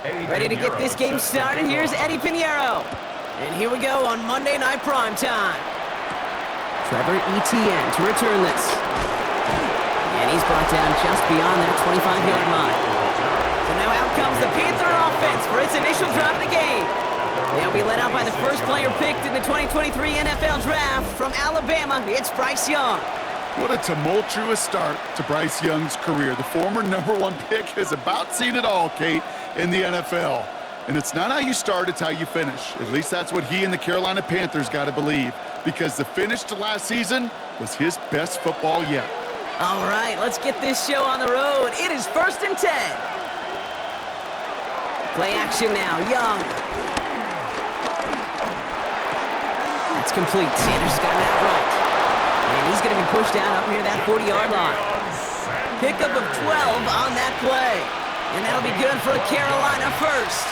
Ready to get this game started? Here's Eddie Pinheiro. And here we go on Monday Night Primetime. Trevor Etienne to return this. And he's brought down just beyond that 25-yard line. So now out comes the Panther offense for its initial drive of the game. They'll be led out by the first player picked in the 2023 NFL Draft from Alabama. It's Bryce Young. What a tumultuous start to Bryce Young's career. The former #1 pick has about seen it all, Kate, in the NFL. And it's not how you start, it's how you finish. At least that's what he and the Carolina Panthers got to believe, because the finish to last season was his best football yet. All right, let's get this show on the road. It is 1st and 10. Play action now, Young. That's complete. Sanders got it out right. And he's going to be pushed down up near that 40-yard line. Pickup of 12 on that play. And that'll be good for a Carolina first.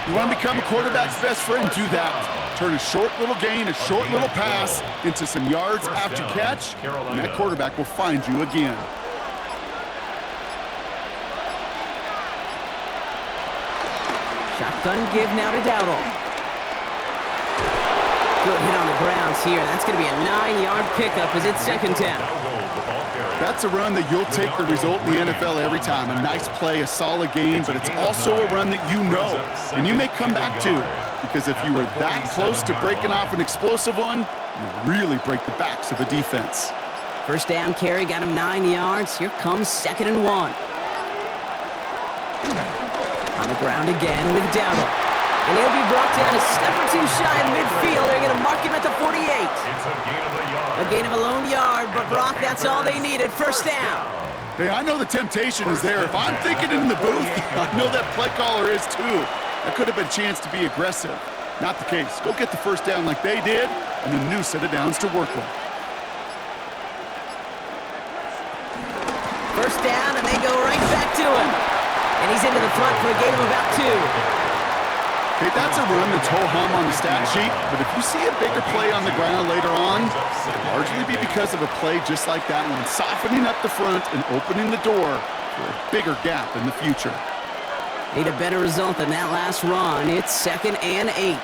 You want to become a quarterback's best friend? Do that. Turn a short little gain, a short little pass into some yards after catch, and that quarterback will find you again. Shotgun give now to Dowdle. Good hit on the grounds here. That's going to be a 9-yard pickup as it's 2nd down. That's a run that you'll take the result in the NFL every time. A nice play, a solid game, but it's also a run that you know, and you may come back to, because if you were that close to breaking off an explosive one, you really break the backs of a defense. First down carry got him 9 yards. Here comes 2nd and 1. On the ground again with Dowdle. And he'll be brought down a step or two shy of midfield. They're going to mark him at the 48. A gain of a lone yard, but Brock, that's all they needed. First down. Hey, I know the temptation is there. If I'm thinking in the booth, I know that play caller is too. That could have been a chance to be aggressive. Not the case. Go get the first down like they did, and a new set of downs to work with. First down, and they go right back to him. And he's into the front for a gain of about 2. Hey, that's a run that's ho-hum on the stat sheet, but if you see a bigger play on the ground later on, it'll largely be because of a play just like that one, softening up the front and opening the door for a bigger gap in the future. Need a better result than that last run. It's 2nd and 8.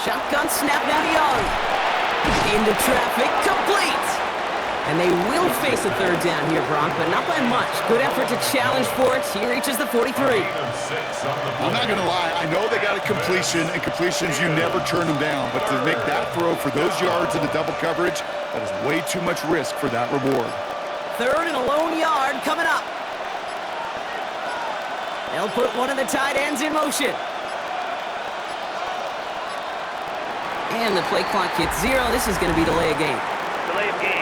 Shotgun snap now to Young. Into traffic, complete. And they will face a 3rd down here, Brock, but not by much. Good effort to challenge for it. He reaches the 43. I'm not going to lie. I know they got a completion, and completions, you never turn them down. But to make that throw for those yards in the double coverage, that is way too much risk for that reward. 3rd and a lone yard coming up. They'll put one of the tight ends in motion. And the play clock hits 0. This is going to be delay of game. Delay of game.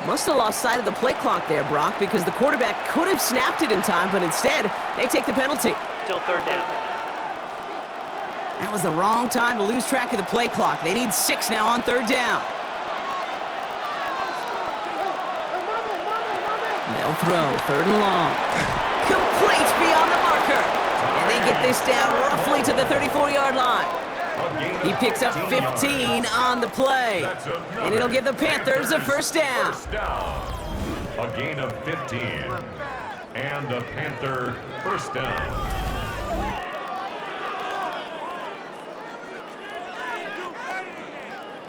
Must have lost sight of the play clock there, Brock, because the quarterback could have snapped it in time, but instead, they take the penalty. Still 3rd down. That was the wrong time to lose track of the play clock. They need 6 now on 3rd down. They'll throw 3rd and long. Complete beyond the marker. And they get this down roughly to the 34-yard line. He picks up 15 on the play, and it'll give the Panthers a first down. A gain of 15, and a Panther first down.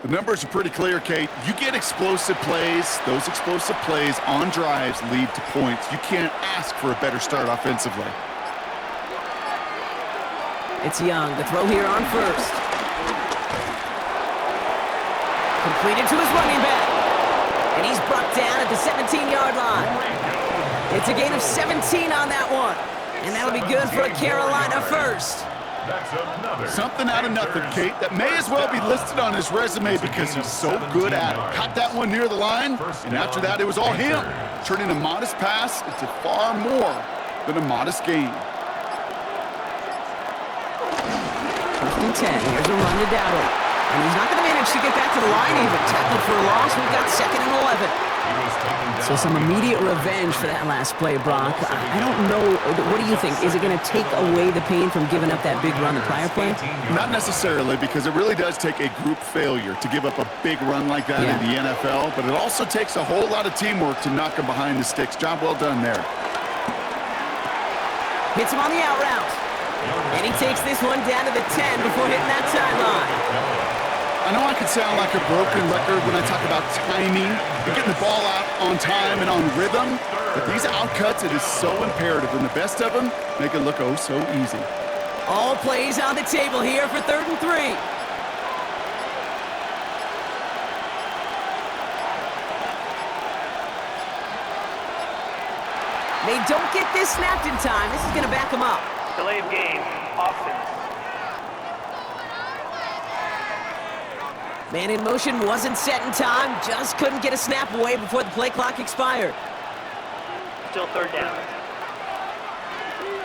The numbers are pretty clear, Kate. You get explosive plays. Those explosive plays on drives lead to points. You can't ask for a better start offensively. It's Young. The throw here on 1st. Completed to his running back. And he's brought down at the 17-yard line. It's a gain of 17 on that one. And that'll be good for a Carolina first. Something out of nothing, Kate. That may as well be listed on his resume because he's so good at it. Caught that one near the line, and after that, it was all him. Turning a modest pass into far more than a modest gain. 1st and 10. Here's a run to Dowdle. And he's not going to manage to get back to the line even. Tackled for a loss. We've got 2nd and 11. So some immediate revenge for that last play, Brock. I don't know. What do you think? Is it going to take away the pain from giving up that big run the prior play? Not necessarily, because it really does take a group failure to give up a big run like that in the NFL, but it also takes a whole lot of teamwork to knock him behind the sticks. Job well done there. Hits him on the out route. And he takes this one down to the 10 before hitting that sideline. I know I can sound like a broken record when I talk about timing and getting the ball out on time and on rhythm, but these outcuts, it is so imperative, and the best of them make it look oh so easy. All plays on the table here for 3rd and 3. They don't get this snapped in time. This is going to back them up. Delay of game, options. Man in motion wasn't set in time. Just couldn't get a snap away before the play clock expired. Still 3rd down.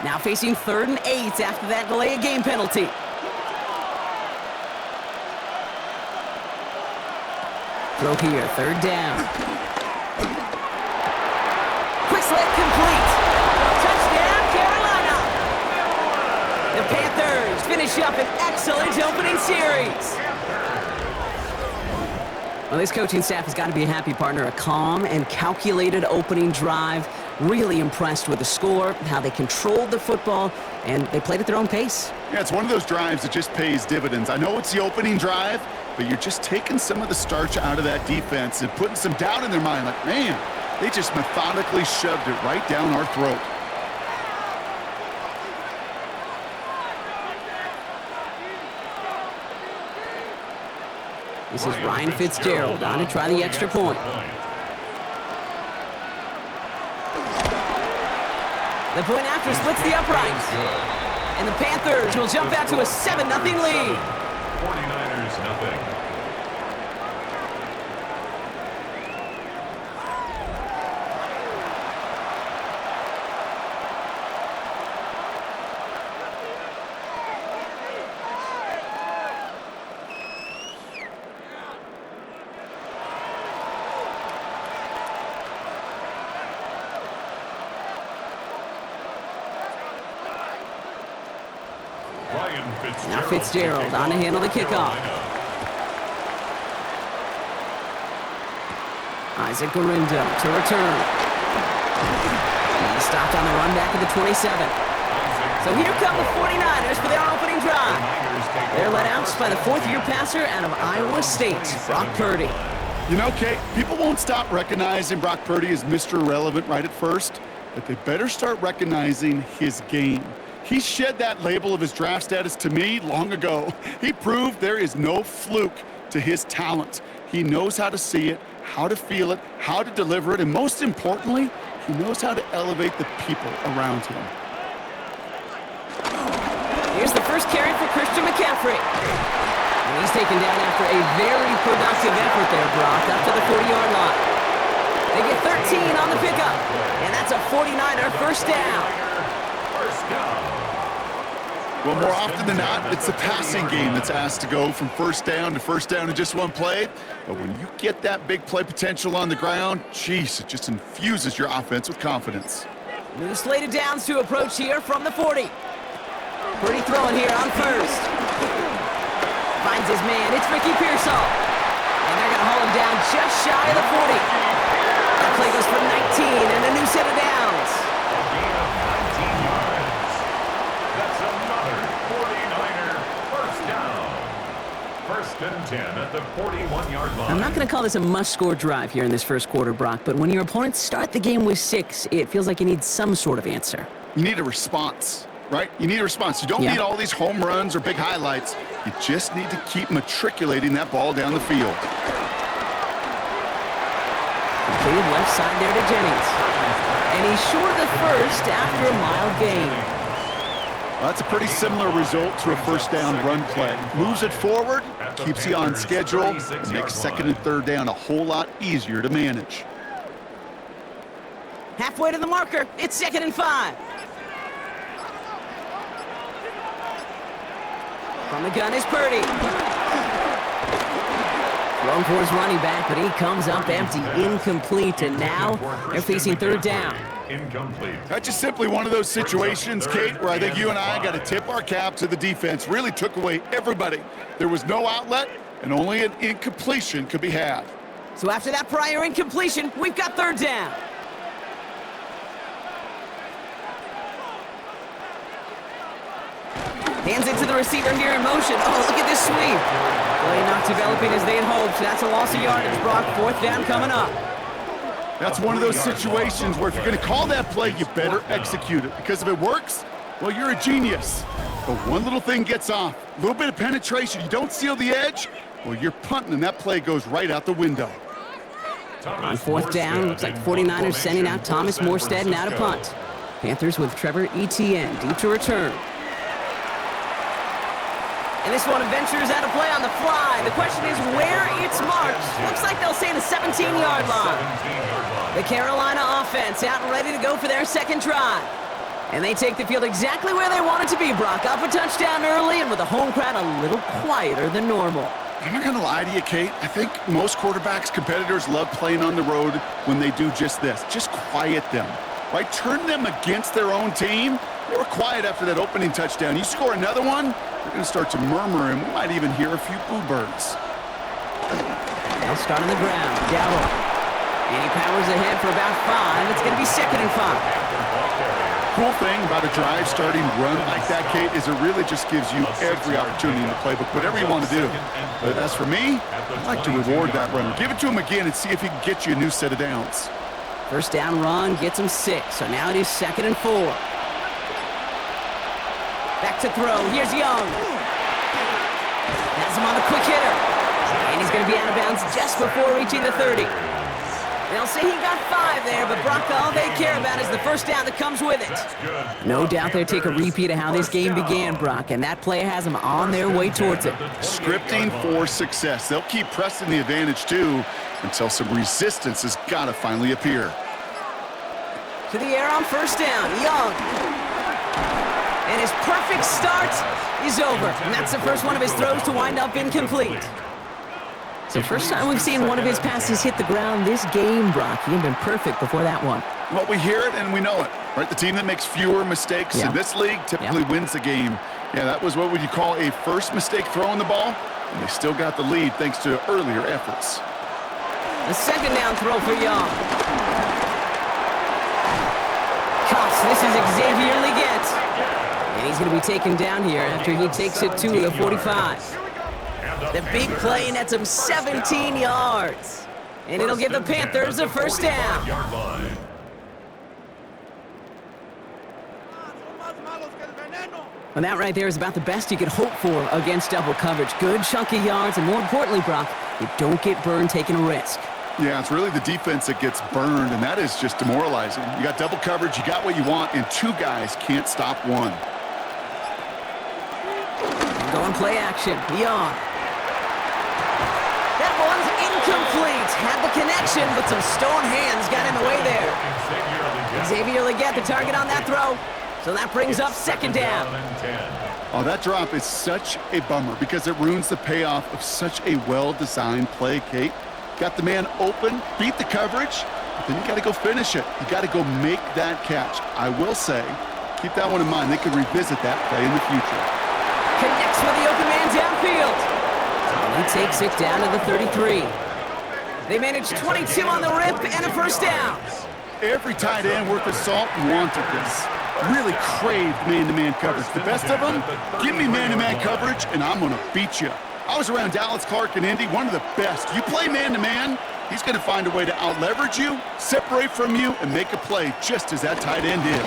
Now facing 3rd and 8 after that delay of game penalty. Throw here, 3rd down. Quick slant complete. Touchdown, Carolina. The Panthers finish up an excellent opening series. Well, this coaching staff has got to be a happy partner. A calm and calculated opening drive. Really impressed with the score, how they controlled the football, and they played at their own pace. Yeah, it's one of those drives that just pays dividends. I know it's the opening drive, but you're just taking some of the starch out of that defense and putting some doubt in their mind. Like, man, they just methodically shoved it right down our throat. This is Ryan Fitzgerald on to try the extra point. The point after splits the uprights. And the Panthers will jump out to a 7-0 lead. 49ers nothing. Now Fitzgerald on to handle the kickoff. Isaac Garindo to return. He stopped on the run back at the 27. So here come the 49ers for their opening drive. They're led out by the 4th-year passer out of Iowa State, Brock Purdy. You know, Kate, people won't stop recognizing Brock Purdy as Mr. Irrelevant right at first, but they better start recognizing his game. He shed that label of his draft status to me long ago. He proved there is no fluke to his talent. He knows how to see it, how to feel it, how to deliver it, and most importantly, he knows how to elevate the people around him. Here's the first carry for Christian McCaffrey. And he's taken down after a very productive effort there, Brock, up to the 40-yard line. They get 13 on the pickup, and that's a 49er first down. Well, more often than not, it's the passing game that's asked to go from first down in just one play. But when you get that big play potential on the ground, geez, it just infuses your offense with confidence. New slated downs to approach here from the 40. Purdy throwing here on first. Finds his man. It's Ricky Pearsall. And they're going to hold him down just shy of the 40. That play goes for 19 and a new set of downs. First and 10 at the 41-yard line. I'm not going to call this a must-score drive here in this first quarter, Brock, but when your opponents start the game with 6, it feels like you need some sort of answer. You need a response, right? You need a response. You don't need all these home runs or big highlights. You just need to keep matriculating that ball down the field. Completed left side there to Jennings. And he's short of the first after a mild gain. Well, that's a pretty similar result to a first down run play. Moves it forward, keeps you on schedule, and makes 2nd and 3rd down a whole lot easier to manage. Halfway to the marker, it's 2nd and 5. From the gun is Purdy. Thrown for his running back, but he comes up empty, incomplete, and now they're facing third down. Incomplete. That's just simply one of those situations, Kate, where I think you and I got to tip our cap to the defense. Really took away everybody. There was no outlet, and only an incompletion could be had. So after that prior incompletion, we've got third down. Hands it to the receiver here in motion. Oh, look at this sweep. Play not developing as they had hoped. So that's a loss of yardage, Brock. Fourth down coming up. That's one of those situations where if you're going to call that play, you better execute it. Because if it works, well, you're a genius. But one little thing gets off, a little bit of penetration, you don't seal the edge, well, you're punting, and that play goes right out the window. On fourth down, looks like 49ers sending out Thomas Morstead now to punt. Panthers with Trevor Etienne deep to return. And this one ventures out of play on the fly. The question is where it's marked. Looks like they'll say the 17-yard line. The Carolina offense out and ready to go for their second drive. And they take the field exactly where they want it to be, Brock. Up a touchdown early and with a home crowd a little quieter than normal. I'm not going to lie to you, Kate. I think most quarterbacks, competitors love playing on the road when they do just this. Just quiet them, right? Turn them against their own team. They were quiet after that opening touchdown. You score another one, they're going to start to murmur, and we might even hear a few boo birds. They'll start on the ground. Gallup. And he powers ahead for about 5. It's going to be 2nd and 5. Cool thing about a drive starting run like that, Kate, is it really just gives you every opportunity in the playbook, whatever you want to do. But as for me, I like to reward that runner. Give it to him again and see if he can get you a new set of downs. First down run gets him 6. So now it is 2nd and 4. Back to throw. Here's Young. Has him on the quick hitter. And he's going to be out of bounds just before reaching the 30. They'll say he got 5 there, but Brock, all they care about is the first down that comes with it. No doubt they'll take a repeat of how this game began, Brock, and that play has them on their way towards it. Scripting for success. They'll keep pressing the advantage, too, until some resistance has got to finally appear. To the air on first down. Young. And his perfect start is over. And that's the first one of his throws to wind up incomplete. So first time we've seen one of his passes hit the ground this game, Brock. He had been perfect before that one. Well, we hear it and we know it, right? The team that makes fewer mistakes in this league typically wins the game. Yeah, that was what would you call a first mistake throwing the ball, and they still got the lead thanks to earlier efforts. The second down throw for Young. Cuffs, this is Xavier Leggett. And he's going to be taken down here after he takes it to the 45. The big play nets him 17 yards. And it'll give the Panthers a first down. Well, that right there is about the best you could hope for against double coverage. Good chunky yards, and more importantly, Brock, you don't get burned taking a risk. Yeah, it's really the defense that gets burned, and that is just demoralizing. You got double coverage, you got what you want, and 2 guys can't stop one. Going play action. Young. That one's incomplete. Had the connection, but some stone hands got in the way there. Xavier Leggett, the target on that throw. So that brings up second down. Oh, that drop is such a bummer because it ruins the payoff of such a well-designed play, Kate. Got the man open, beat the coverage, but then you got to go finish it. You got to go make that catch. I will say, keep that one in mind. They can revisit that play in the future. Connects with the open man downfield. And he takes it down to the 33. They managed 22 on the rip and a first down. Every tight end worth his salt wanted this. Really craved man-to-man coverage. The best of them, give me man-to-man coverage, and I'm going to beat you. I was around Dallas Clark and Indy, one of the best. You play man-to-man, he's going to find a way to out-leverage you, separate from you, and make a play just as that tight end did.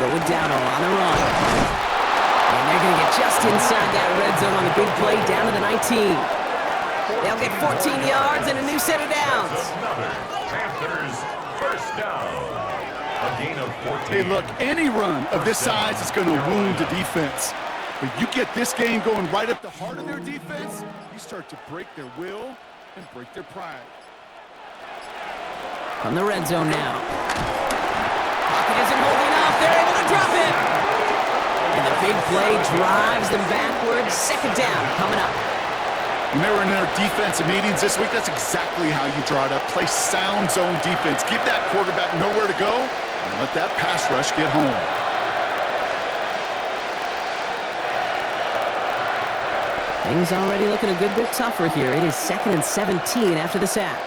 Going down on the run. And they're going to get just inside that red zone on the big play down to the 19. They'll get 14 yards and a new set of downs. Panthers first down. A gain of 14. Hey, look, any run of this size is going to wound the defense. But you get this game going right at the heart of their defense, you start to break their will and break their pride. From the red zone now. Pocket isn't holding up. They're able to drop it. And the big play drives them backwards. Second down coming up. When they were in their defensive meetings this week, that's exactly how you draw it up. Play sound zone defense. Give that quarterback nowhere to go and let that pass rush get home. Things already looking a good bit tougher here. It is 2nd and 17 after the sack.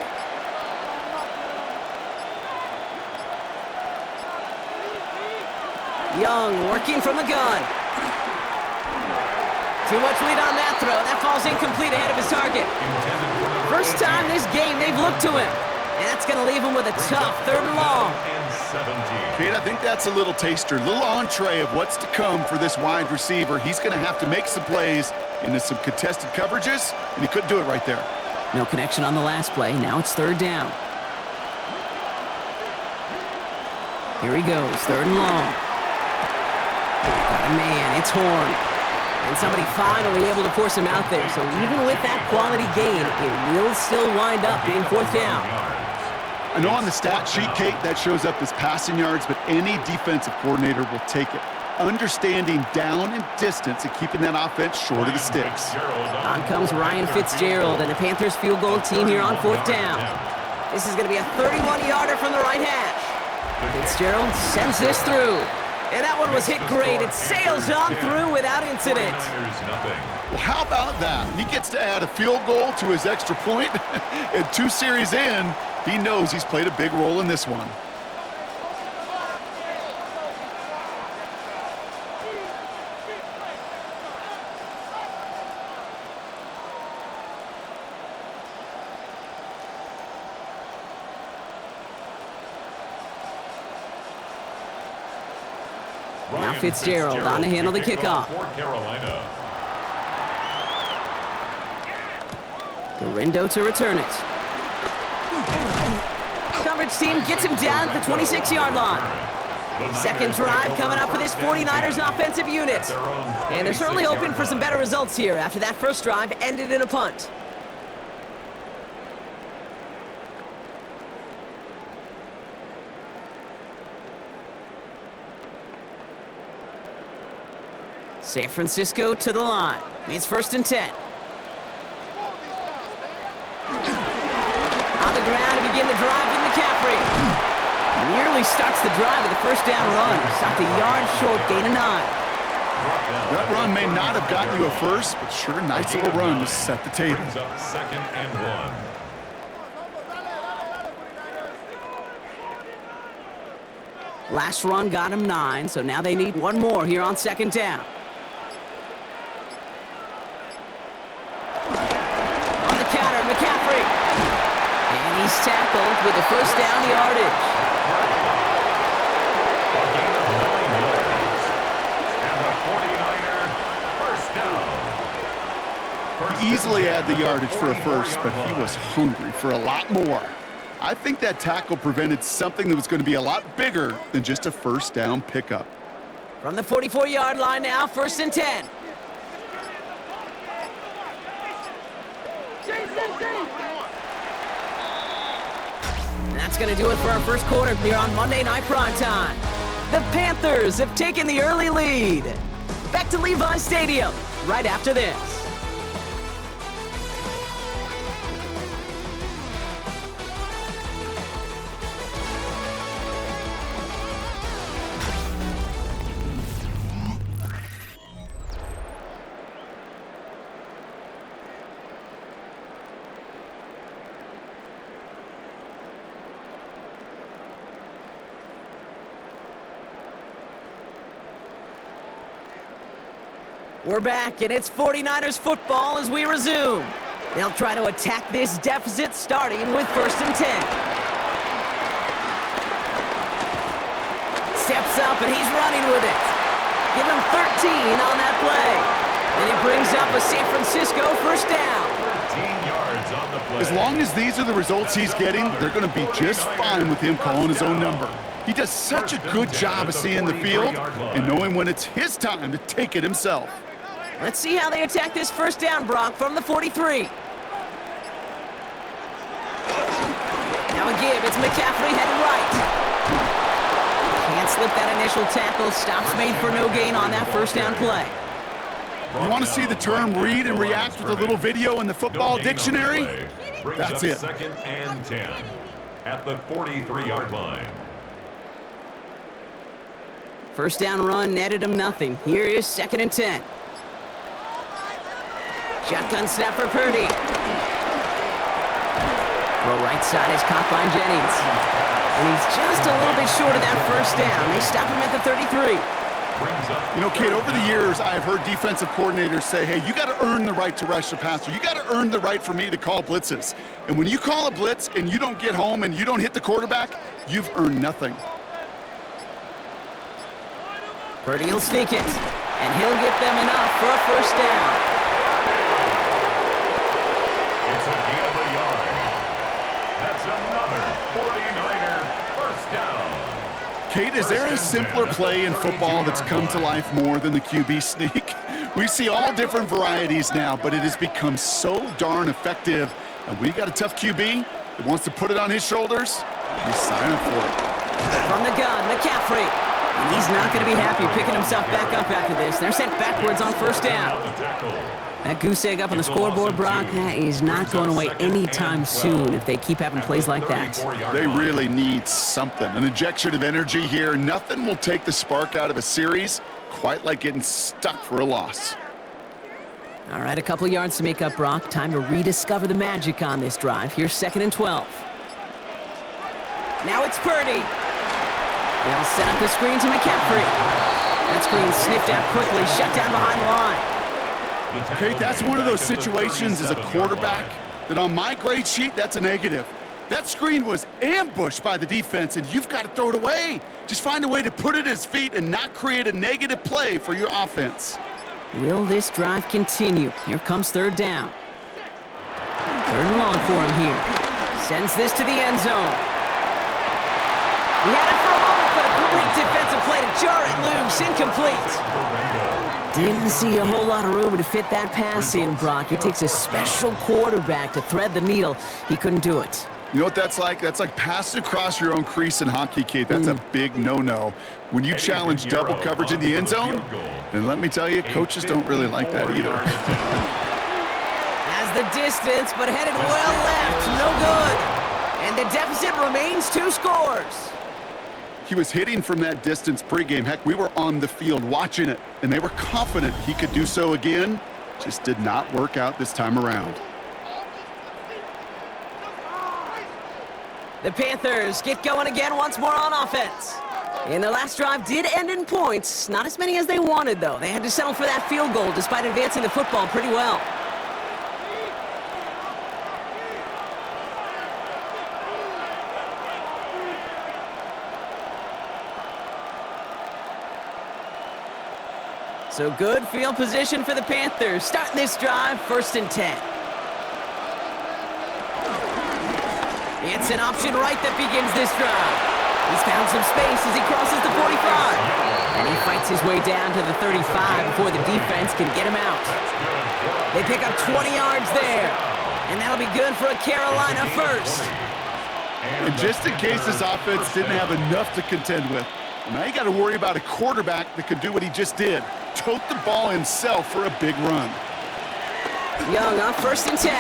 Young working from the gun. Too much lead on that throw. That falls incomplete ahead of his target. First time this game they've looked to him. And that's going to leave him with a tough 3rd and long. Kate, I think that's a little taster, a little entree of what's to come for this wide receiver. He's going to have to make some plays into some contested coverages, and he couldn't do it right there. No connection on the last play. Now it's 3rd down. Here he goes, 3rd and long. Got a man, it's Horn. And somebody finally able to force him out there. So even with that quality gain, it will still wind up being 4th down. I know on the stat sheet, Kate, that shows up as passing yards, but any defensive coordinator will take it. Understanding down and distance and keeping that offense short of the sticks. On comes Ryan Fitzgerald and the Panthers field goal team here on 4th down. This is going to be a 31-yarder from the right hash. Fitzgerald sends this through. And that one was hit great. It sails on through without incident. Well, how about that? He gets to add a field goal to his extra point. And 2 series in, he knows he's played a big role in this one. Now Fitzgerald on to handle the kickoff. Gorindo to return it. Coverage team gets him down at the 26-yard line. 2nd drive coming up for this 49ers offensive unit. And they're certainly hoping for some better results here after that first drive ended in a punt. San Francisco to the line. It's 1st and 10. On the ground to begin the drive with McCaffrey. Nearly starts the drive with a 1st down run. Stopped a yard short, gain of 9. That run may not have gotten you a first, but sure, nice little run to set the table. 2nd and 1. Last run got him 9, so now they need one more here on 2nd down. On the counter, McCaffrey. And he's tackled with the 1st down yardage. Easily had the yardage for a first, but he was hungry for a lot more. I think that tackle prevented something that was going to be a lot bigger than just a 1st down pickup. From the 44-yard line now, 1st and 10. And that's going to do it for our first quarter here on Monday Night Primetime. The Panthers have taken the early lead. Back to Levi's Stadium right after this. We're back, and it's 49ers football as we resume. They'll try to attack this deficit, starting with 1st and 10. Steps up, and he's running with it. Give him 13 on that play. And it brings up a San Francisco 1st down. 13 yards on the play. As long as these are the results he's getting, they're going to be just fine with him calling his own number. He does such a good job of seeing the field and knowing when it's his time to take it himself. Let's see how they attack this 1st down, Brock, from the 43. Now a give, it's McCaffrey headed right. Can't slip that initial tackle. Stops made for no gain on that 1st down play. You want to see the term read and react with a little video in the football dictionary? That's it. Second and 10 at the 43-yard line. First down run netted him nothing. Here is second and 10. Shotgun snap for Purdy. Throw right side is caught by Jennings. And he's just a little bit short of that first down. They stop him at the 33. You know, Kate, over the years, I've heard defensive coordinators say, hey, you got to earn the right to rush the passer. You got to earn the right for me to call blitzes. And when you call a blitz and you don't get home and you don't hit the quarterback, you've earned nothing. Purdy will sneak it, and he'll get them enough for a first down. It's a gain of a yard. That's another 49er first down. Kate, is there a simpler play in football that's come to life more than the QB sneak? We see all different varieties now, but it has become so darn effective. And when you got a tough QB that wants to put it on his shoulders, you sign up for it. From the gun, McCaffrey. And he's not going to be happy picking himself back up after this. They're sent backwards on first down. That goose egg up on the scoreboard, Brock, that is not going away anytime soon if they keep having plays like that. They really need something. An injection of energy here. Nothing will take the spark out of a series quite like getting stuck for a loss. All right, a couple yards to make up, Brock. Time to rediscover the magic on this drive. Here's second and 12. Now it's Purdy. They'll set up the screen to McCaffrey. That screen sniffed out quickly, shut down behind the line. Okay, that's one of those situations as a quarterback that on my grade sheet, that's a negative. That screen was ambushed by the defense, and you've got to throw it away. Just find a way to put it at his feet and not create a negative play for your offense. Will this drive continue? Here comes third down. Third and long for him here. Sends this to the end zone. He had it for a moment, but a great defensive play to jar it loose. Incomplete. Didn't see a whole lot of room to fit that pass in, Brock. It takes a special quarterback to thread the needle. He couldn't do it. You know what that's like? That's like passing across your own crease in hockey, Kate. That's a big no-no. When you challenge double coverage in the end zone, and let me tell you, coaches don't really like that either. Has the distance, but headed well left. No good. And the deficit remains 2 scores. He was hitting from that distance pregame. Heck, we were on the field watching it, and they were confident he could do so again. Just did not work out this time around. The Panthers get going again once more on offense. And their last drive did end in points. Not as many as they wanted, though. They had to settle for that field goal despite advancing the football pretty well. So good field position for the Panthers. Starting this drive, first and 10. It's an option right that begins this drive. He's found some space as he crosses the 45. And he fights his way down to the 35 before the defense can get him out. They pick up 20 yards there. And that'll be good for a Carolina first. And just in case this offense didn't have enough to contend with, now you got to worry about a quarterback that could do what he just did. Tote the ball himself for a big run. Young on first and 10.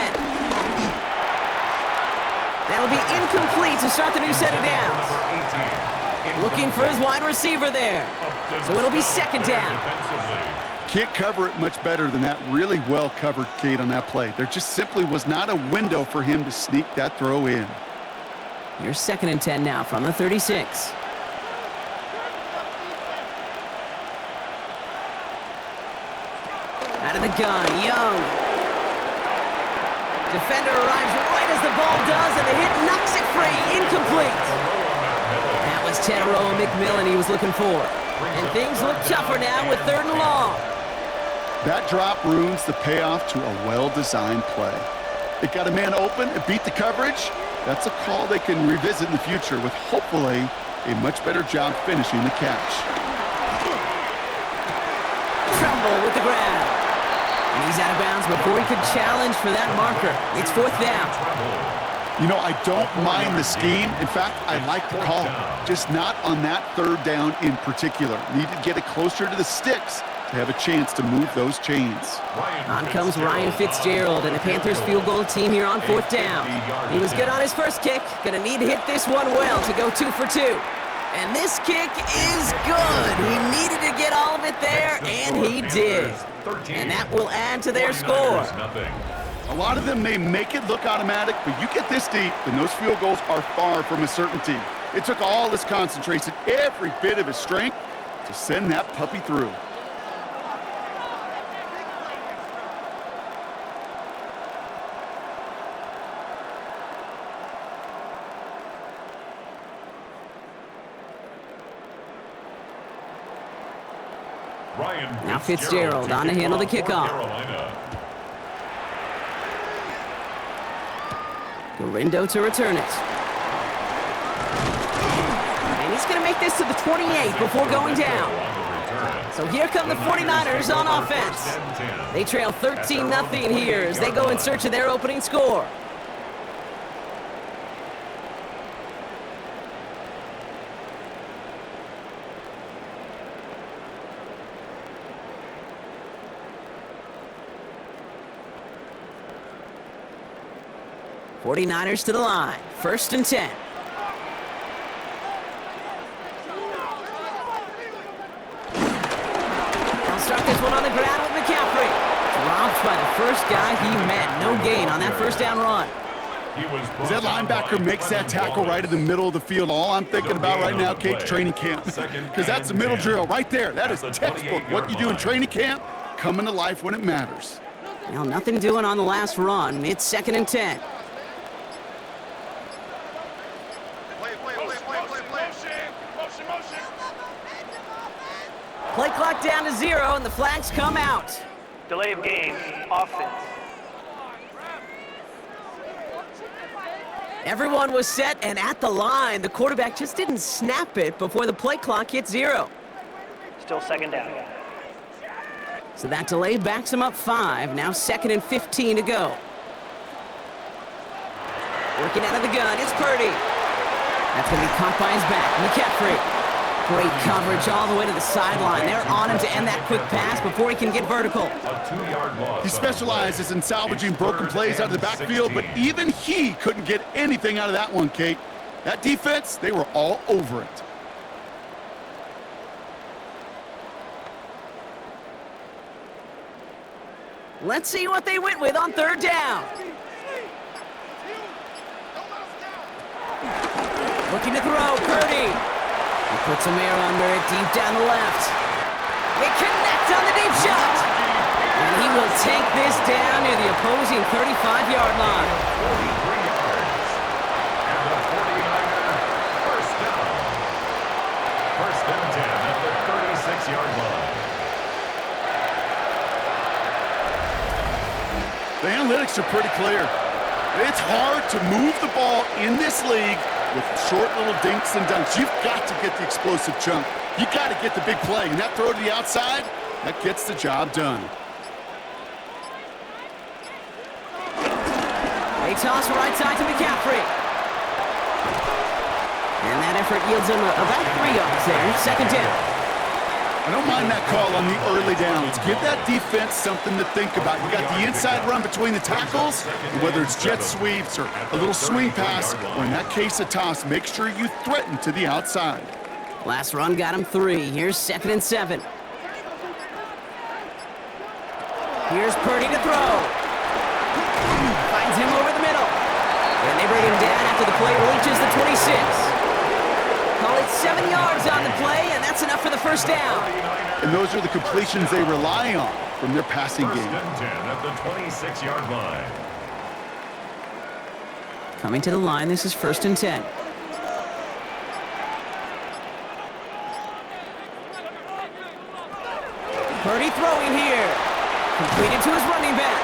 That'll be incomplete to start the new set of downs. Looking for his wide receiver there. So it'll be second down. Can't cover it much better than that. Really well covered, Kate, on that play. There just simply was not a window for him to sneak that throw in. Here's second and 10 now from the 36. Out of the gun, Young. Defender arrives right as the ball does, and the hit knocks it free. Incomplete. That was Tedero McMillan he was looking for. And things look tougher now with third and long. That drop ruins the payoff to a well-designed play. It got a man open, it beat the coverage. That's a call they can revisit in the future with hopefully a much better job finishing the catch. Trumbull with the grab. And he's out of bounds before he could challenge for that marker. It's fourth down. You know, I don't mind the scheme. In fact, I like the call. Just not on that third down in particular. Need to get it closer to the sticks to have a chance to move those chains. On comes Ryan Fitzgerald and the Panthers field goal team here on 4th down. He was good on his first kick. Gonna need to hit this one well to go 2 for 2. And this kick is good. He needed to get all of it there, and he did. And that will add to their score. A lot of them may make it look automatic, but you get this deep, and those field goals are far from a certainty. It took all his concentration, every bit of his strength, to send that puppy through. Now Fitzgerald on to handle the kickoff. Garindo to return it. And he's going to make this to the 28 before going down. So here come the 49ers on offense. They trail 13-0 here as they go in search of their opening score. '49ers to the line. 1st and 10. They'll start this one on the ground with McCaffrey. Dropped by the first guy he met. No gain on that first down run. As that linebacker makes that tackle right in the middle of the field, all I'm thinking about right now, Kate, training camp. Because that's the middle drill right there. That is textbook. What you do in training camp, coming to life when it matters. Well, nothing doing on the last run. It's 2nd and 10. Play clock down to 0, and the flags come out. Delay of game, offense. Everyone was set and at the line. The quarterback just didn't snap it before the play clock hit 0. Still 2nd down. So that delay backs him up 5. Now 2nd and 15 to go. Working out of the gun, it's Purdy. That's going to be caught by his back. McCaffrey. Great coverage all the way to the sideline. They're on him to end that quick pass before he can get vertical. He specializes in salvaging broken plays out of the backfield, but even he couldn't get anything out of that one, Kate. That defense, they were all over it. Let's see what they went with on 3rd down. Looking to throw, Purdy. He puts some air under it, deep down the left. They connect on the deep shot. And he will take this down near the opposing 35-yard line. 43 yards. And the 49er first down. 1st and 10 at the 36-yard line. The analytics are pretty clear. It's hard to move the ball in this league with short little dinks and dunks. You've got to get the explosive chunk. You got to get the big play. And that throw to the outside, that gets the job done. They toss right side to McCaffrey. And that effort yields him about 3 yards there. 2nd down. I don't mind that call on the early downs. Give that defense something to think about. You got the inside run between the tackles, and whether it's jet sweeps or a little swing pass, or in that case a toss, make sure you threaten to the outside. Last run got him 3. Here's 2nd and 7. Here's Purdy to throw. Finds him over the middle. And they bring him down after the play reaches the 26. Call it 7 yards on the play, and that's enough for the 1st down. And those are the completions they rely on from their passing game. 1st and 10 at the 26-yard line. Coming to the line, this is 1st and 10. Purdy throwing here. Completed to his running back.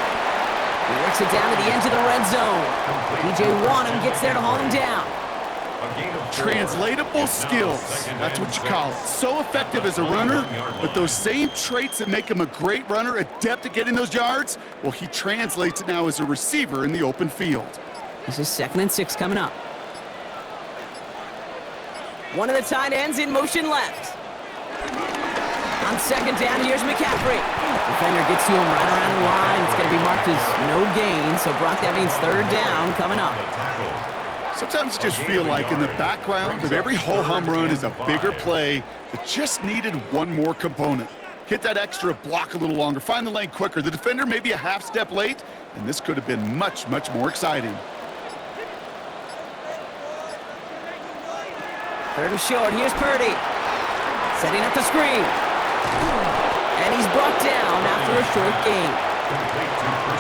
He works it down to the edge of the red zone. P.J. Wanham gets there to haul him down. Translatable skills, that's what you call it. So effective as a runner, but those same traits that make him a great runner, adept at getting those yards, well, he translates it now as a receiver in the open field. This is 2nd and 6 coming up. One of the tight ends in motion left. On second down. Here's McCaffrey. Defender gets to him right around the line. It's going to be marked as no gain. So, Brock, that means third down coming up. Sometimes you just feel like in the background of every ho-hum run is a bigger play that just needed one more component. Hit that extra block a little longer. Find the lane quicker. The defender may be a half step late, and this could have been much, much more exciting. Third and short. Here's Purdy. Setting up the screen. And he's brought down after a short gain.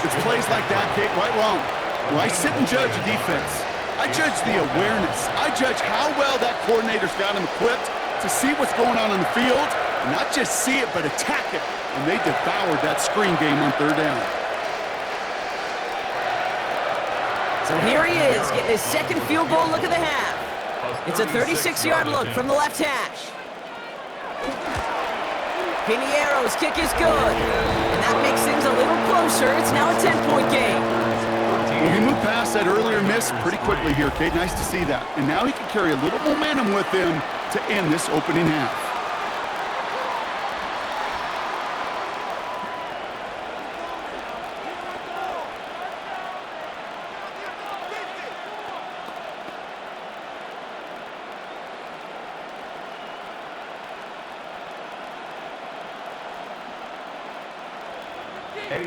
It's plays like that, Kate, right wrong. When I sit and judge a defense, I judge the awareness. I judge how well that coordinator's got him equipped to see what's going on in the field, and not just see it, but attack it. And they devoured that screen game on third down. So here he is, getting his second field goal look of the half. It's a 36-yard look from the left hash. Piniero's kick is good, and that makes things a little closer. It's now a 10-point game. Well, he moved past that earlier miss pretty quickly here, Kate. Nice to see that. And now he can carry a little momentum with him to end this opening half.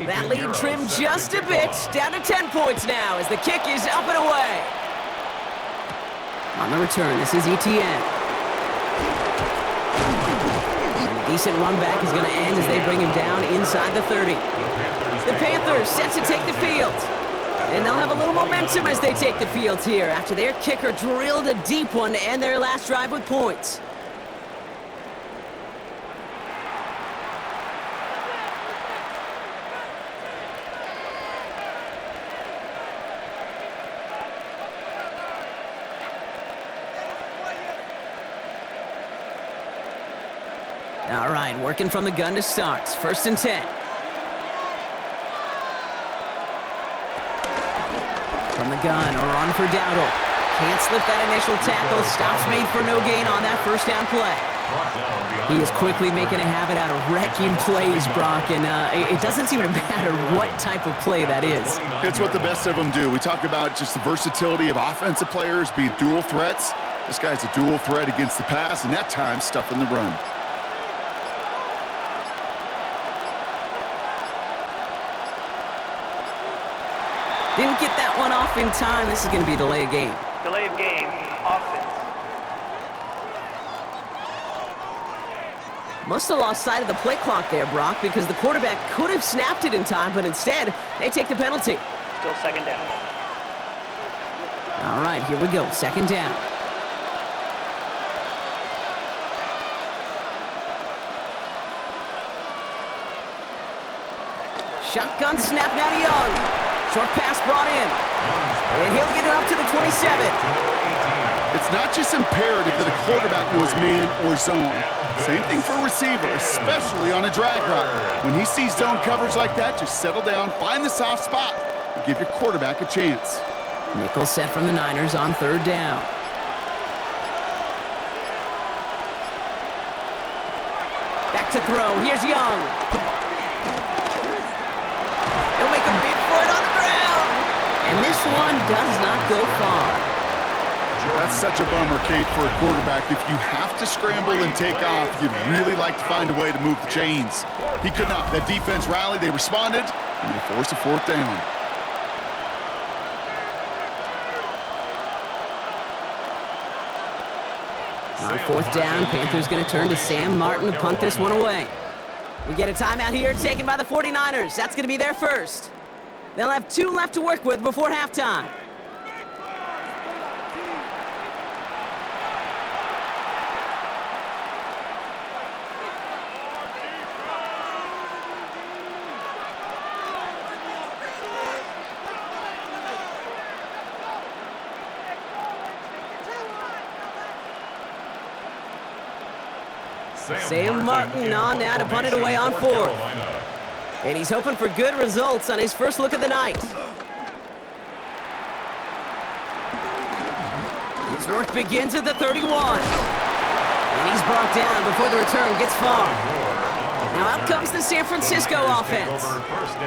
That lead trimmed just a bit, down to 10 points now as the kick is up and away. On the return, this is ETN. A decent run back is going to end as they bring him down inside the 30. The Panthers set to take the field. And they'll have a little momentum as they take the field here after their kicker drilled a deep one to end their last drive with points. All right, working from the gun to start. First and 10. From the gun, a run for Dowdle. Can't slip that initial tackle. Stops made for no gain on that first down play. He is quickly making a habit out of wrecking plays, Brock, and it doesn't seem to matter what type of play that is. It's what the best of them do. We talk about just the versatility of offensive players being dual threats. This guy's a dual threat against the pass, and that time stuffing the run. Didn't get that one off in time. This is going to be a delay of game. Delay of game, offense. Must have lost sight of the play clock there, Brock, because the quarterback could have snapped it in time, but instead, they take the penalty. Still second down. All right, here we go. Second down. Shotgun snap now to Young. Short pass brought in. And he'll get it up to the 27. It's not just imperative that a quarterback knows man or zone. Same thing for a receiver, especially on a drag route. When he sees zone coverage like that, just settle down, find the soft spot, and give your quarterback a chance. Nickel set from the Niners on third down. Back to throw. Here's Young. He'll make a bid for it on the ground. And this one does not go far. That's such a bummer, Kate, for a quarterback. If you have to scramble and take off, you'd really like to find a way to move the chains. He could not. That defense rallied, they responded, and they forced a fourth down. On fourth down, Panthers going to turn to Sam Martin to punt this one away. We get a timeout here taken by the 49ers. That's going to be their first. They'll have 2 left to work with before halftime. Sam Martin on now to punt it away on fourth. And he's hoping for good results on his first look of the night. His work begins at the 31. And he's brought down before the return gets far. Now out comes the San Francisco offense.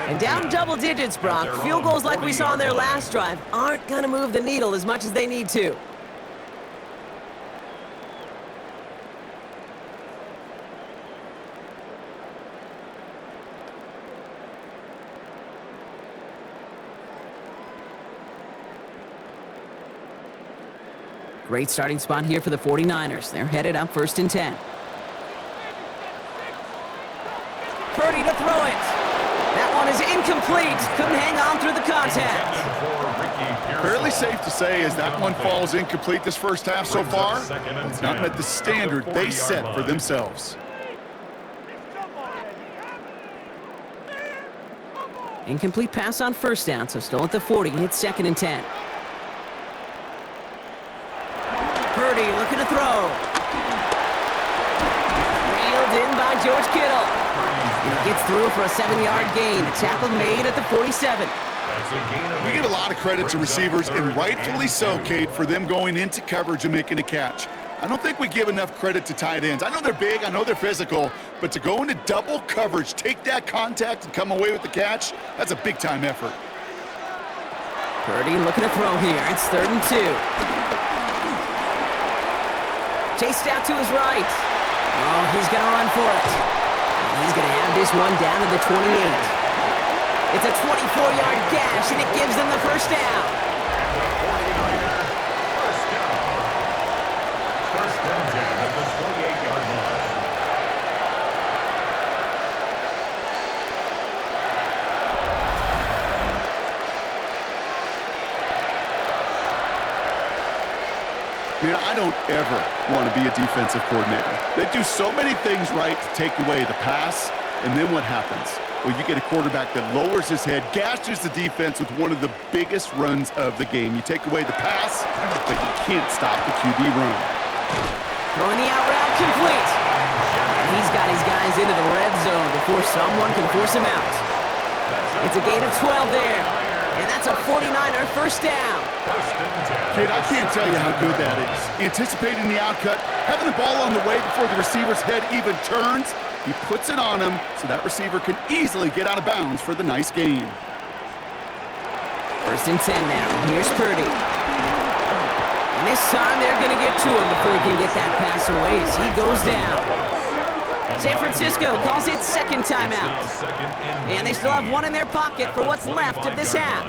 And down double digits, Brock. Field goals like we saw on their last drive aren't going to move the needle as much as they need to. Great starting spot here for the 49ers. They're headed up 1st and 10. Purdy to throw it. That one is incomplete. Couldn't hang on through the contact. Fairly safe to say as that one falls incomplete this first half so far. It's not met the standard they set for themselves. Incomplete pass on 1st down, so still at the 40. It's 2nd and 10. Purdy looking to throw. Reeled in by George Kittle. And he gets through for a 7-yard gain. A tackle made at the 47. We give a lot of credit to receivers, and rightfully so, Kate, for them going into coverage and making a catch. I don't think we give enough credit to tight ends. I know they're big, I know they're physical, but to go into double coverage, take that contact, and come away with the catch, that's a big-time effort. Purdy looking to throw here. It's 3rd and 2. Chased out to his right. Oh, he's going to run for it. And he's going to have this one down to the 28. It's a 24-yard gash, and it gives them the 1st down. First and 10 at the 28-yard line. Man, I don't ever want to be a defensive coordinator. They do so many things right to take away the pass, and then what happens? Well, you get a quarterback that lowers his head, gashes the defense with one of the biggest runs of the game. You take away the pass, but you can't stop the QB run. Throwing the out route complete. And he's got his guys into the red zone before someone can force him out. It's a gain of 12 there. And that's a 49er 1st down. Kid, I can't tell you how good that is. Anticipating the outcut, having the ball on the way before the receiver's head even turns, he puts it on him so that receiver can easily get out of bounds for the nice gain. 1st and 10 now. Here's Purdy. And this time they're going to get to him before he can get that pass away as he goes down. San Francisco calls it 2nd timeout. And they still have one in their pocket for what's left of this half.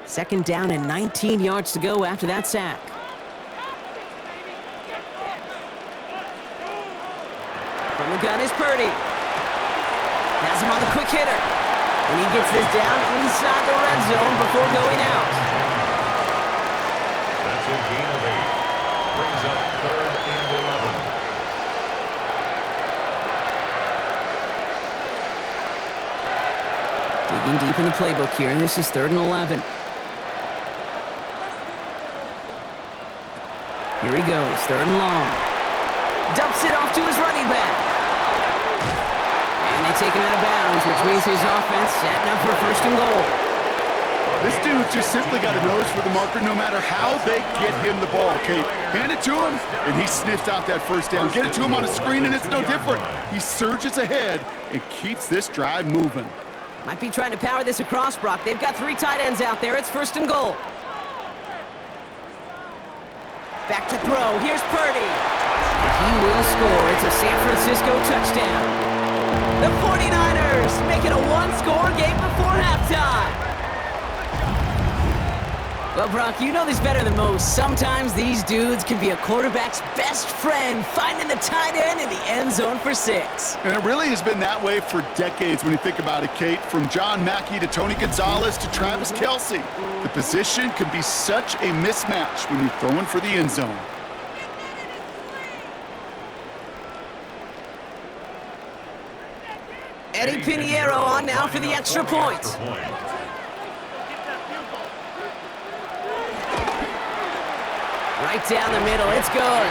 Second down and 19 yards to go after that sack. From the gun is Purdy. Has him on the quick hitter. And he gets this down inside the red zone before going out. That's a gain of 8. Brings up 3rd and 11. Digging deep in the playbook here, and this is 3rd and 11. Here he goes, 3rd and long. Dumps it off to his running back. And they take him out of bounds, which means his offense setting up for 1st and goal. This dude just simply got a nose for the marker no matter how they get him the ball, Kate. Hand it to him, and he sniffs out that 1st down. Get it to him on a screen, and it's no different. He surges ahead and keeps this drive moving. Might be trying to power this across, Brock. They've got 3 tight ends out there. It's 1st and goal. Back to throw. Here's Purdy. He will score. It's a San Francisco touchdown. The 49ers make it a 1-score game before halftime. Well, Brock, you know this better than most. Sometimes these dudes can be a quarterback's best friend, finding the tight end in the end zone for 6. And it really has been that way for decades when you think about it, Kate. From John Mackey to Tony Gonzalez to Travis Kelce. The position can be such a mismatch when you're throwing for the end zone. Eddie Pinheiro on now for the extra point. Right down the middle, it's good.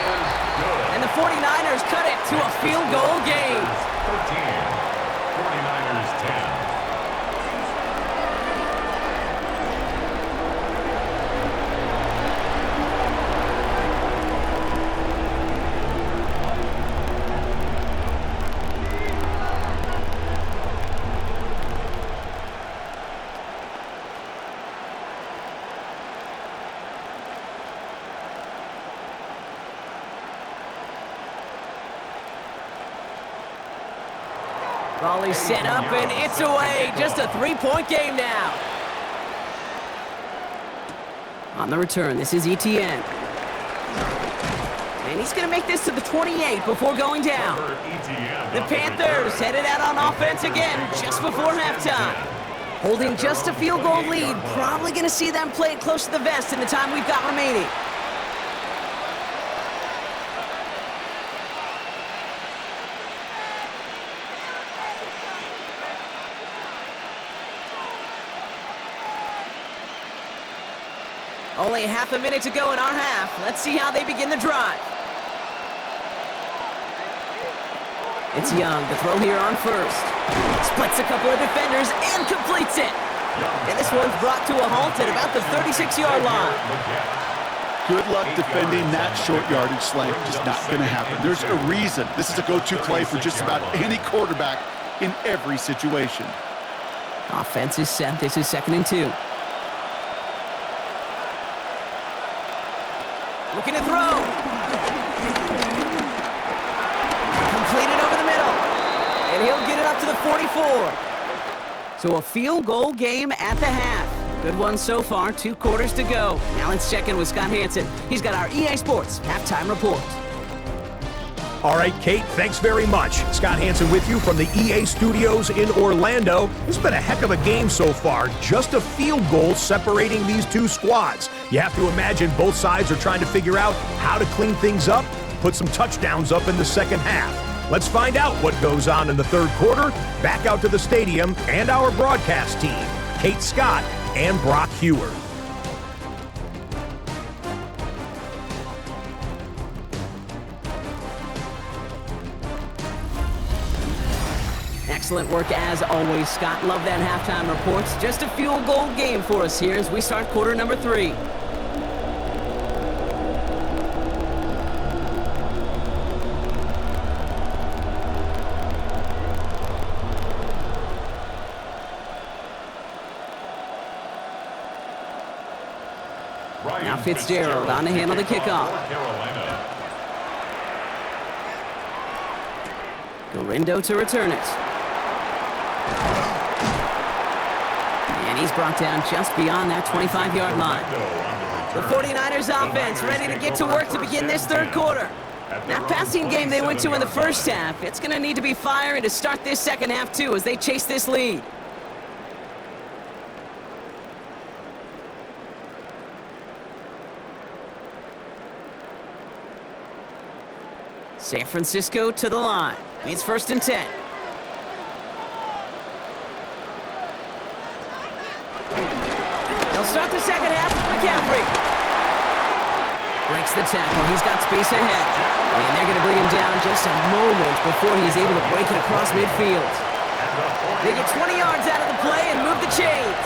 And the 49ers cut it to a field goal game. 13, 49ers 10. Ball is set up, and it's away. Just a three-point game now. On the return, this is ETN. And he's going to make this to the 28 before going down. The Panthers headed out on offense again just before halftime. Holding just a field goal lead. Probably going to see them play it close to the vest in the time we've got remaining. Only half a minute to go in our half. Let's see how they begin the drive. It's Young, the throw here on first. Splits a couple of defenders and completes it. And this one's brought to a halt at about the 36-yard line. Good luck defending that short yardage slant. Just not going to happen. There's a reason this is a go-to play for just about any quarterback in every situation. Offense is set. This is 2nd and 2. Looking to throw. Completed over the middle. And he'll get it up to the 44. So a field goal game at the half. Good one so far. 2 quarters to go. Now let's check in with Scott Hansen. He's got our EA Sports halftime report. All right, Kate, thanks very much. Scott Hansen with you from the EA Studios in Orlando. It's been a heck of a game so far. Just a field goal separating these two squads. You have to imagine both sides are trying to figure out how to clean things up, put some touchdowns up in the second half. Let's find out what goes on in the third quarter. Back out to the stadium and our broadcast team, Kate Scott and Brock Hewer. Excellent work as always, Scott. Love that halftime reports. Just a field goal game for us here as we start quarter number 3. Now Fitzgerald on to handle the kickoff. Gorindo to return it. And he's brought down just beyond that 25-yard line. The 49ers offense ready to get to work to begin this third quarter. That passing game they went to in the first half, it's going to need to be fiery to start this second half too as they chase this lead. San Francisco to the line. It's 1st and 10. They'll start the second half with McCaffrey. Breaks the tackle. He's got space ahead. And they're going to bring him down just a moment before he's able to break it across midfield. They get 20 yards out of the play and move the chains.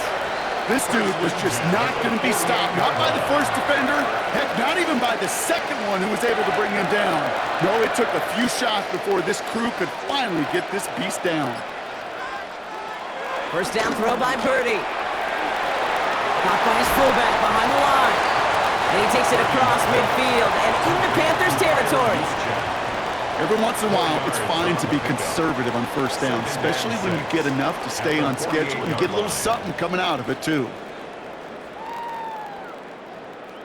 This dude was just not going to be stopped. Not by the first defender. Heck, not even by the second one who was able to bring him down. No, it took a few shots before this crew could finally get this beast down. First down throw by Purdy. Caught by his fullback behind the line. And he takes it across midfield and into Panthers territory. Every once in a while, it's fine to be conservative on first down, especially when you get enough to stay on schedule and get a little something coming out of it, too.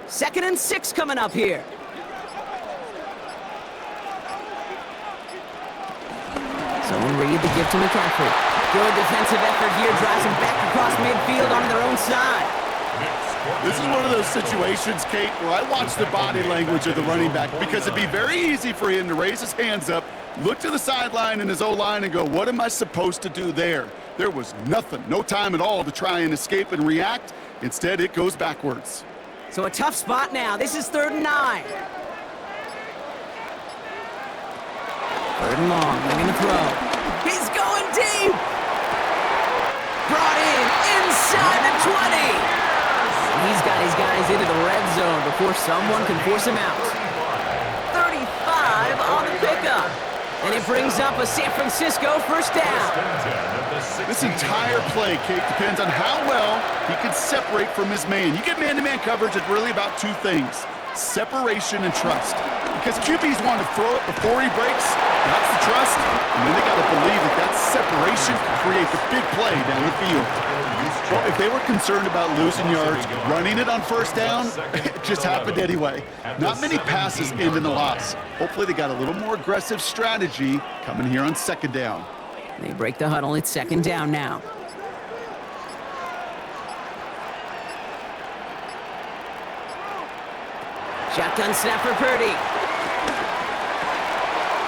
2nd and 6 coming up here. So Reed the gift to McCaffrey. Good defensive effort here, drives him back across midfield on their own side. This is one of those situations, Kate, where I watch the body language of the running back because it'd be very easy for him to raise his hands up, look to the sideline in his O-line and go, what am I supposed to do there? There was nothing, no time at all to try and escape and react. Instead, it goes backwards. So a tough spot now. This is 3rd and 9. 3rd and long, they're going to throw. He's going deep! Brought in inside the 20! He's got his guys into the red zone before someone can force him out. 35 on the pickup. And it brings up a San Francisco first down. This entire play, Kate, depends on how well he can separate from his man. You get man-to-man coverage, it's really about 2 things: separation and trust. You because QBs want to throw it before he breaks. That's the trust. And then they got to believe that that separation can create the big play down the field. Well, if they were concerned about losing yards, running it on first down, it just happened anyway. Not many passes end in the loss. Hopefully they got a little more aggressive strategy coming here on second down. They break the huddle. It's second down now. Shotgun snap for Purdy.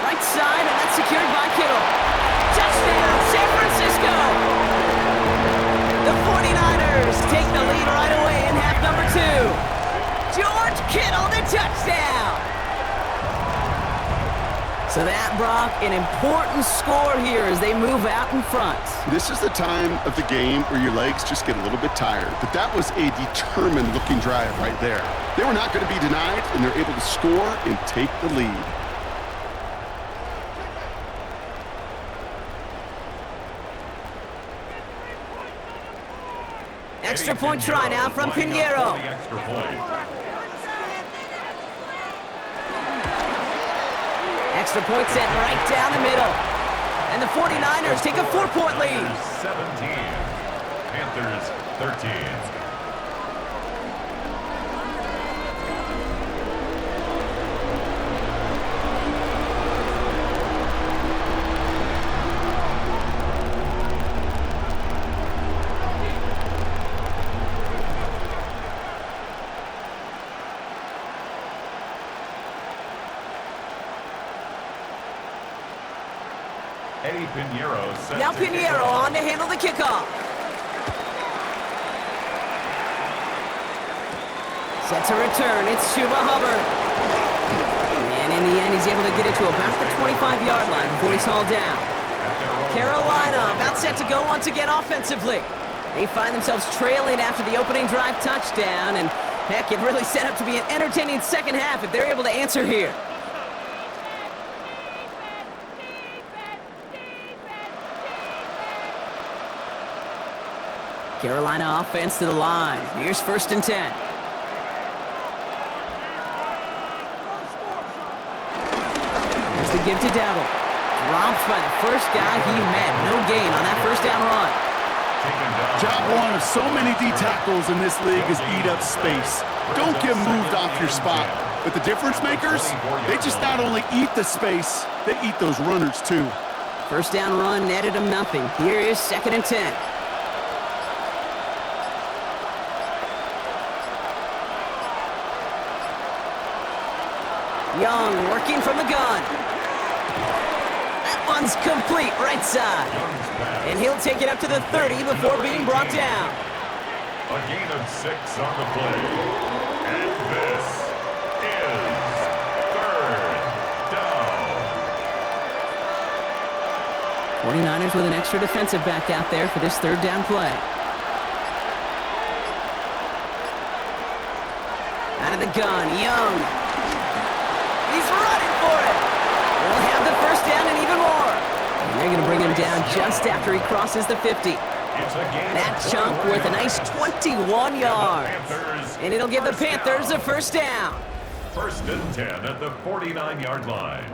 Right side, and that's secured by Kittle. Touchdown, San Francisco! The 49ers take the lead right away in half number 2. George Kittle, the touchdown! So that, Brock, an important score here as they move out in front. This is the time of the game where your legs just get a little bit tired. But that was a determined-looking drive right there. They were not going to be denied, and they're able to score and take the lead. Extra point try now from Pinheiro. Extra point set right down the middle. And the 49ers take a 4-point lead. 17. Panthers 13. Now Pinheiro on to handle the kickoff. Set to return. It's Chuba Hubbard. And in the end, he's able to get it to about the 25-yard line before he's hauled down. Carolina about set to go once again offensively. They find themselves trailing after the opening drive touchdown. And heck, it really set up to be an entertaining second half if they're able to answer here. Carolina offense to the line. Here's 1st and 10. Here's the give to Devil. Drops by the first guy he met. No gain on that first down run. Job one of so many D tackles in this league is eat up space. Don't get moved off your spot. But the difference makers, they just not only eat the space, they eat those runners too. First down run netted him nothing. Here is 2nd and 10. Young working from the gun. That one's complete right side. And he'll take it up to the 30 before being brought down. A gain of 6 on the play. And this is 3rd down. 49ers with an extra defensive back out there for this 3rd down play. Out of the gun, Young. He's running for it. They'll have the first down and even more. And they're going to bring him down just after he crosses the 50. That chunk worth a nice 21 yards. And it'll give the Panthers a first down. 1st and 10 at the 49-yard line.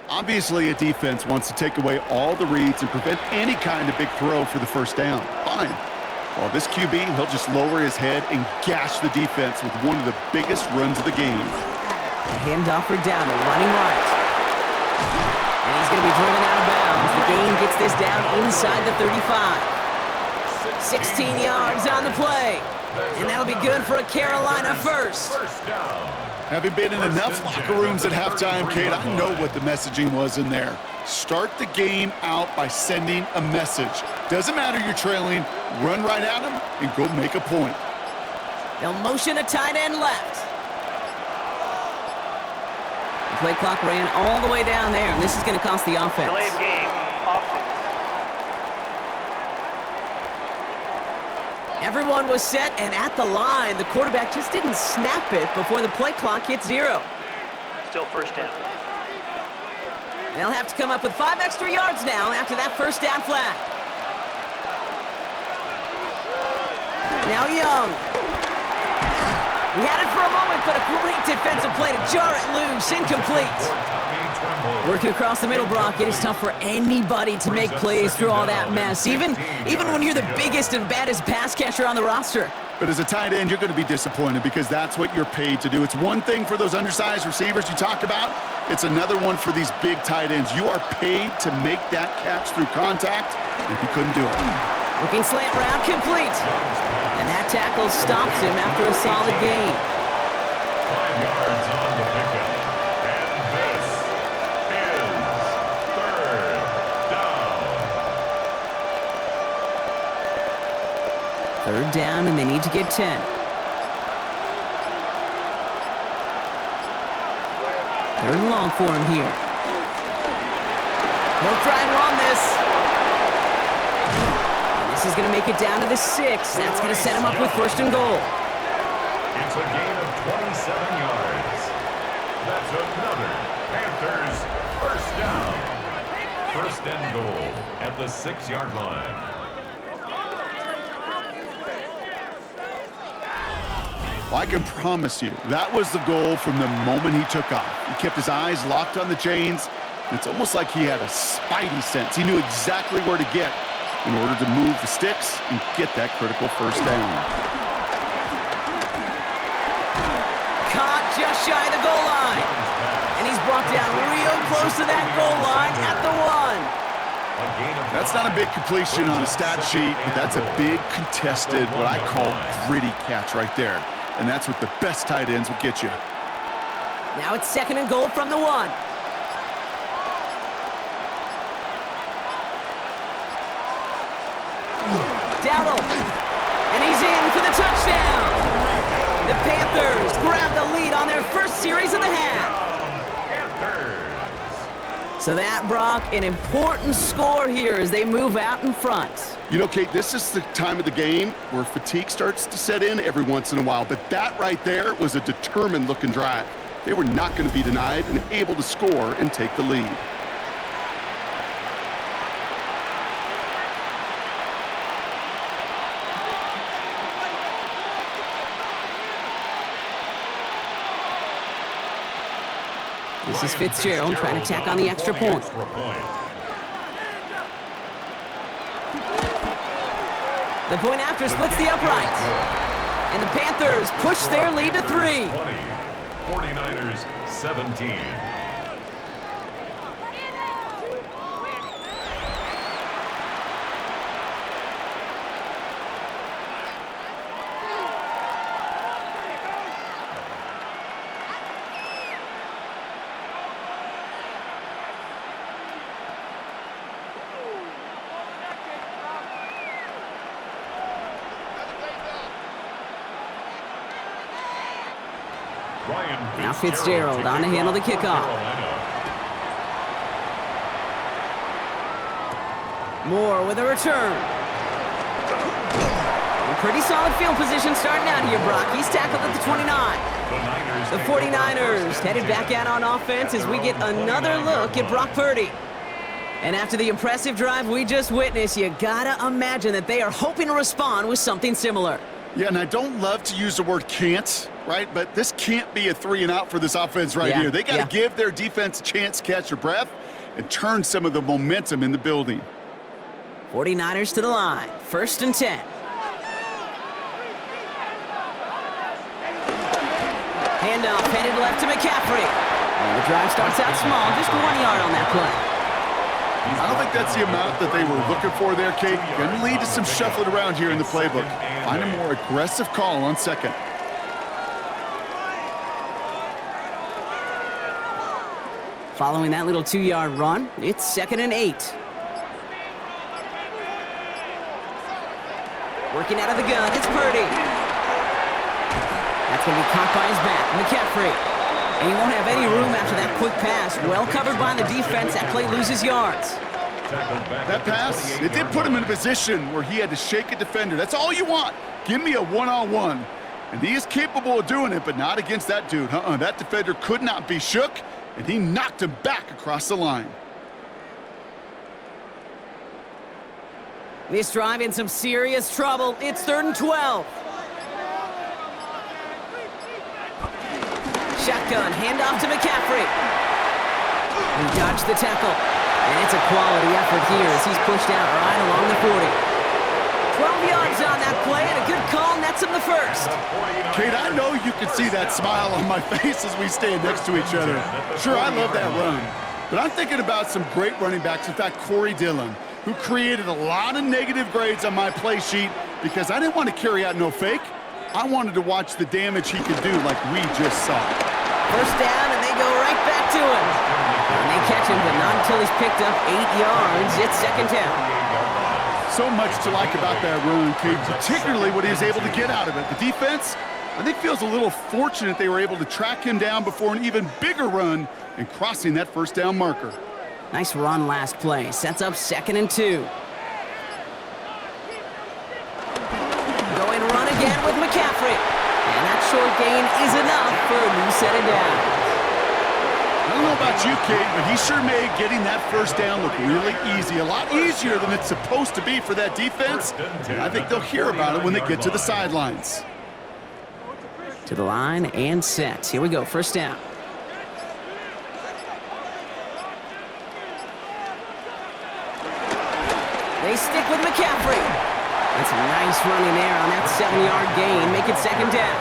Obviously, a defense wants to take away all the reads and prevent any kind of big throw for the first down. Fine. Well, this QB, he'll just lower his head and gash the defense with one of the biggest runs of the game. The handoff for Dowdle, running right. And he's going to be driven out of bounds. The gain gets this down inside the 35. 16 yards on the play. And that'll be good for a Carolina first. First down. Having been in enough locker rooms at halftime, Kate, I know what the messaging was in there. Start the game out by sending a message. Doesn't matter you're trailing, run right at them and go make a point. They'll motion a tight end left. The play clock ran all the way down there, and this is going to cost the offense. Delay of game, offense. Everyone was set and at the line. The quarterback just didn't snap it before the play clock hit 0. Still first down. They'll have to come up with 5 extra yards now after that first down flag. Now Young. He had it for a moment, but a great defensive play to jar it loose. Incomplete. Working across the middle, Brock, it is tough for anybody to make plays through all that mess, even when you're the biggest and baddest pass catcher on the roster. But as a tight end, you're going to be disappointed because that's what you're paid to do. It's one thing for those undersized receivers you talk about. It's another one for these big tight ends. You are paid to make that catch through contact, and he couldn't do it. Looking slant route complete. And that tackle stops him after a solid gain. 5 yards on the pickup. And this is third down. Third down, and they need to get 10. Third and long for him here. He'll try and run this. And this is going to make it down to the 6. That's going to set him up with first and goal. It's a gain of 27 yards. That's another Panthers first down. First and goal at the 6-yard line. Well, I can promise you, that was the goal from the moment he took off. He kept his eyes locked on the chains. It's almost like he had a spidey sense. He knew exactly where to get in order to move the sticks and get that critical first down. Caught just shy of the goal line. And he's brought down real close to that goal line at the 1. That's not a big completion on the stat sheet, but that's a big contested, what I call gritty catch right there. And that's what the best tight ends will get you. Now it's second and goal from the 1. Dowdle. And he's in for the touchdown. The Panthers grab the lead on their first series of the half. So that, Brock, an important score here as they move out in front. You know, Kate, this is the time of the game where fatigue starts to set in every once in a while. But that right there was a determined-looking drive. They were not going to be denied and able to score and take the lead. This is Fitzgerald trying to tack on the extra point. The point after splits the upright. And the Panthers push their lead to 3. 49ers 17. Now Fitzgerald on to handle the kickoff. Moore with a return. A pretty solid field position starting out here, Brock. He's tackled at the 29. The 49ers headed back out on offense as we get another look at Brock Purdy. And after the impressive drive we just witnessed, you gotta imagine that they are hoping to respond with something similar. Yeah, and I don't love to use the word can't, right? But this can't be a 3-and-out for this offense here. They got to give their defense a chance to catch their breath and turn some of the momentum in the building. 49ers to the line. First and 10. Handoff headed left to McCaffrey. And the drive starts out small, just 1 yard on that play. I don't think that's the amount that they were looking for there, Kate. Going to lead to some shuffling around here in the playbook. Find a more aggressive call on second. Following that little 2-yard run, it's second and 8. Working out of the gun, it's Purdy. That's going to be caught by his back, McCaffrey. And he won't have any room after that quick pass. Well covered by the defense. That play loses yards. That pass, it did put him in a position where he had to shake a defender. That's all you want. Give me a one-on-one. And he is capable of doing it, but not against that dude. That defender could not be shook, and he knocked him back across the line. This drive in some serious trouble. It's 3rd and 12. Shotgun, handoff to McCaffrey. He dodged the tackle. And it's a quality effort here as he's pushed out right along the 40. 12 yards on that play, and a good call nets him the first. Kate, I know you can see that smile on my face as we stand next to each other. Sure, I love that run. But I'm thinking about some great running backs. In fact, Corey Dillon, who created a lot of negative grades on my play sheet because I didn't want to carry out no fake. I wanted to watch the damage he could do like we just saw. First down, and they go right back to him. And they catch him, but not until he's picked up 8 yards. It's 2nd down. So much to like about that run, Kate, particularly what he was able to get out of it. The defense, I think, feels a little fortunate they were able to track him down before an even bigger run and crossing that first down marker. Nice run last play. Sets up 2nd and 2. Going run again with McCaffrey. And that short gain is enough for a new set of downs. I don't know about you, Kate, but he sure made getting that first down look really easy. A lot easier than it's supposed to be for that defense. And I think they'll hear about it when they get to the sidelines. To the line and set. Here we go, first down. They stick with McCaffrey. That's a nice running there on that 7-yard gain. Make it 2nd down.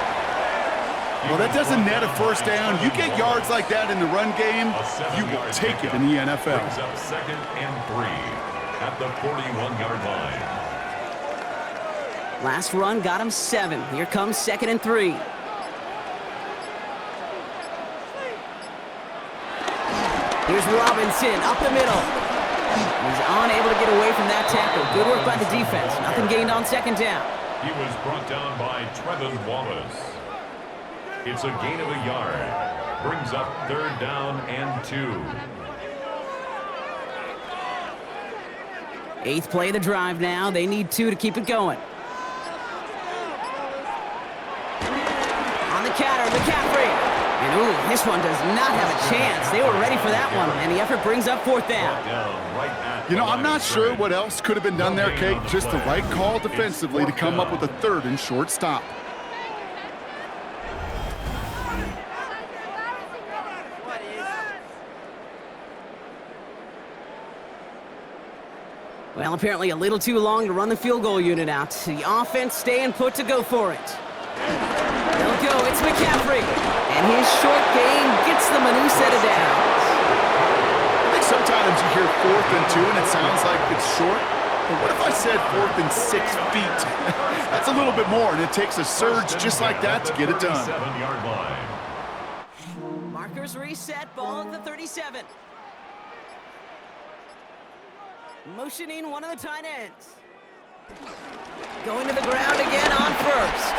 Well, that doesn't net a first down. You get yards like that in the run game, you will take it in the NFL. Brings up 2nd and 3 at the 41-yard line. Last run got him 7. Here comes 2nd and 3. Here's Robinson up the middle. He's unable to get away from that tackle. Good work by the defense. Nothing gained on 2nd down. He was brought down by Trevin Wallace. It's a gain of a yard. Brings up 3rd down and 2. 8th play of the drive now. They need 2 to keep it going. On the counter, McCaffrey. And ooh, this one does not have a chance. They were ready for that one, and the effort brings up 4th down. You know, I'm not sure what else could have been done there, Kate. Just the right call defensively to come up with a 3rd and short stop. Well, apparently a little too long to run the field goal unit out. The offense staying put to go for it. They'll go. It's McCaffrey. And his short gain gets them a new set of downs. I think sometimes you hear 4th and 2 and it sounds like it's short. But what if I said 4th and 6 feet? That's a little bit more, and it takes a surge just like that to get it done. 7-yard line. Markers reset. Ball at the 37. Motioning one of the tight ends. Going to the ground again on first.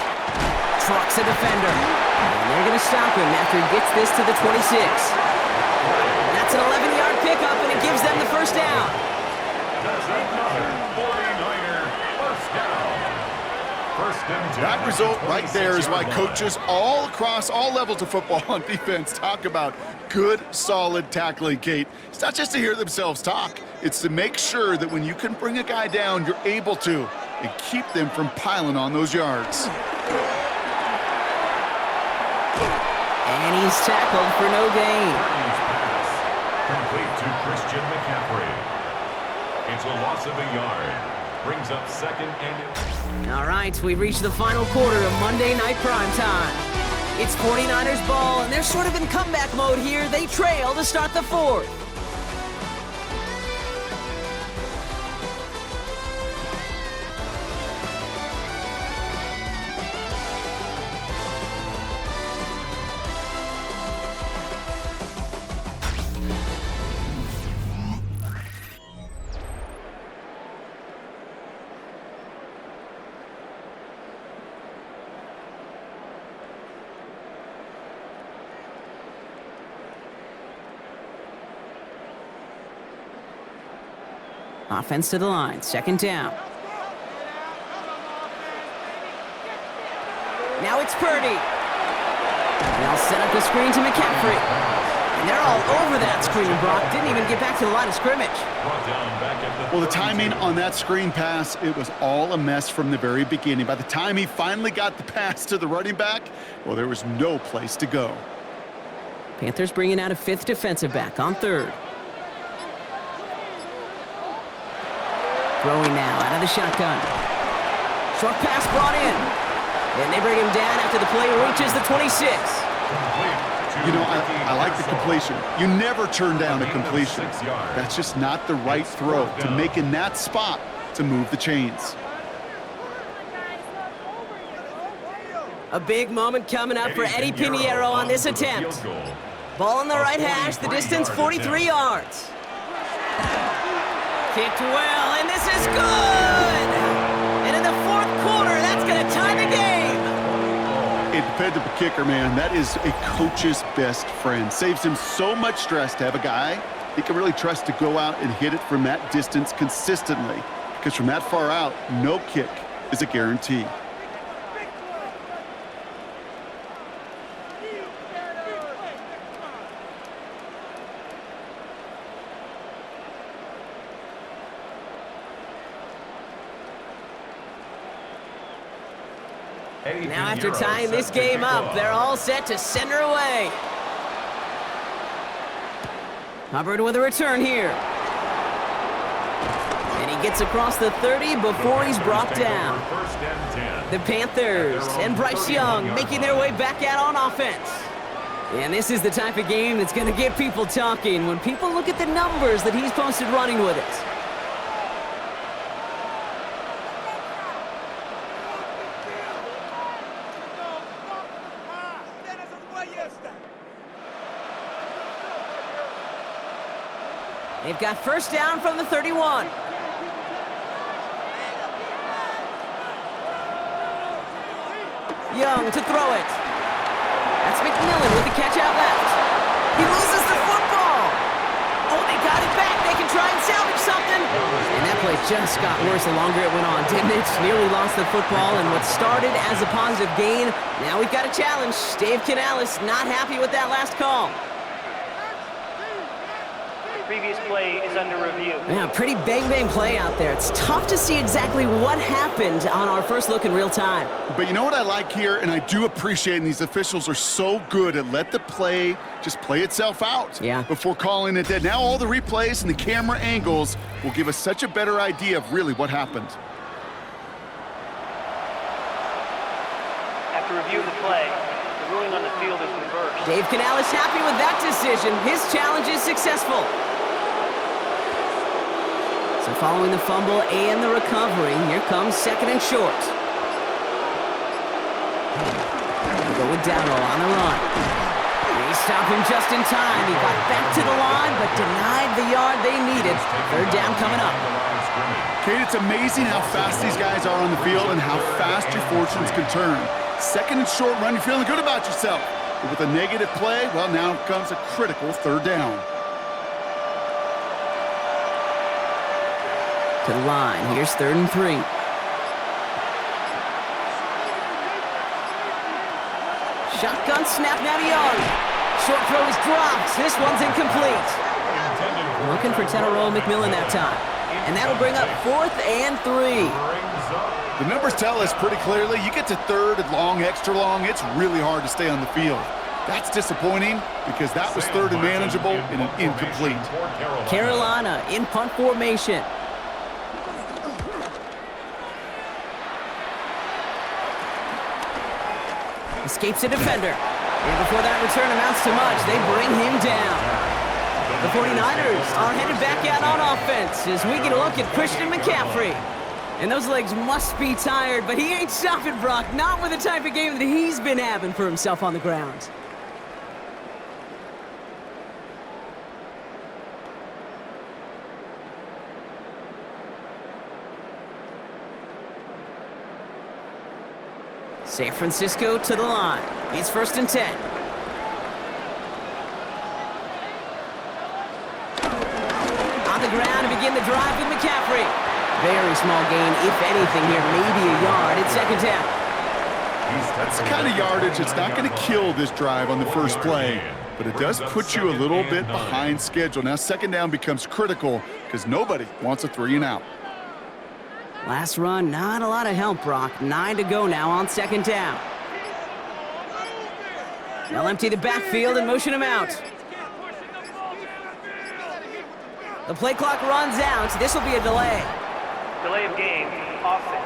Trucks a defender. And they're going to stop him after he gets this to the 26. That's an 11-yard pickup, and it gives them the first down. That's another 49er first down. First and 10. That result right there is why coaches all across all levels of football on defense talk about good, solid tackling, Kate. It's not just to hear themselves talk. It's to make sure that when you can bring a guy down, you're able to, and keep them from piling on those yards. And he's tackled for no gain. Pass complete to Christian McCaffrey. It's a loss of a yard. Brings up 2nd and... All right, we've reached the final quarter of Monday Night Primetime. It's 49ers ball, and they're sort of in comeback mode here. They trail to start the 4th. Offense to the line, 2nd down. Now it's Purdy. They'll set up the screen to McCaffrey. And they're all over that screen, Brock. Didn't even get back to the line of scrimmage. Well, the timing on that screen pass, it was all a mess from the very beginning. By the time he finally got the pass to the running back, well, there was no place to go. Panthers bringing out a 5th defensive back on 3rd. Throwing now out of the shotgun. Short pass brought in. And they bring him down after the play reaches the 26. You know, I like the completion. You never turn down a completion. That's just not the right throw to make in that spot to move the chains. A big moment coming up for Eddie Pinheiro on this attempt. Ball on the right hash, the distance 43 yards. Kicked well, and this is good! And in the 4th quarter, that's going to tie the game. A dependable kicker, man. That is a coach's best friend. Saves him so much stress to have a guy he can really trust to go out and hit it from that distance consistently. Because from that far out, no kick is a guarantee. Now after tying this game up, they're all set to send her away. Hubbard with a return here. And he gets across the 30 before he's brought down. The Panthers and Bryce Young making their way back out on offense. And this is the type of game that's going to get people talking when people look at the numbers that he's posted running with it. They've got first down from the 31. Young to throw it. That's McMillan with the catch out left. He loses the football. Oh, they got it back. They can try and salvage something. And that play just got worse the longer it went on, didn't it? Nearly lost the football, and what started as a positive gain, now we've got a challenge. Dave Canales not happy with that last call. Previous play is under review. Yeah, pretty bang-bang play out there. It's tough to see exactly what happened on our first look in real time. But you know what I like here, and I do appreciate, and these officials are so good at let the play just play itself out before calling it dead. Now all the replays and the camera angles will give us such a better idea of really what happened. After reviewing the play, the ruling on the field is reversed. Dave Canales happy with that decision. His challenge is successful. So following the fumble and the recovery, here comes 2nd and short. Go with Dowdle on the run. They stop him just in time. He got back to the line, but denied the yard they needed. 3rd down coming up. Kate, it's amazing how fast these guys are on the field and how fast your fortunes can turn. 2nd and short run, you're feeling good about yourself. But with a negative play, well, now comes a critical 3rd down. To the line, here's 3rd and 3. Shotgun snap now to Young. Short throw is dropped. This one's incomplete. Looking for Tedero McMillan that time. And that'll bring up 4th and 3. The numbers tell us pretty clearly, you get to 3rd and long, extra long, it's really hard to stay on the field. That's disappointing because that was 3rd and manageable and an incomplete. Carolina in punt formation. Escapes a defender. And before that return amounts to much, they bring him down. The 49ers are headed back out on offense as we get a look at Christian McCaffrey. And those legs must be tired, but he ain't stopping, Brock. Not with the type of game that he's been having for himself on the ground. San Francisco to the line. It's 1st and 10. On the ground to begin the drive with McCaffrey. Very small gain, if anything here, maybe a yard. It's 2nd down. That's the kind of yardage that's not going to kill this drive on the first play. but it does put you a little bit behind schedule. Now, second down becomes critical because nobody wants a 3 and out. Last run, not a lot of help, Brock. 9 to go now on second down. They'll empty the backfield and motion him out. The play clock runs out. This will be a delay. Delay of game, offense.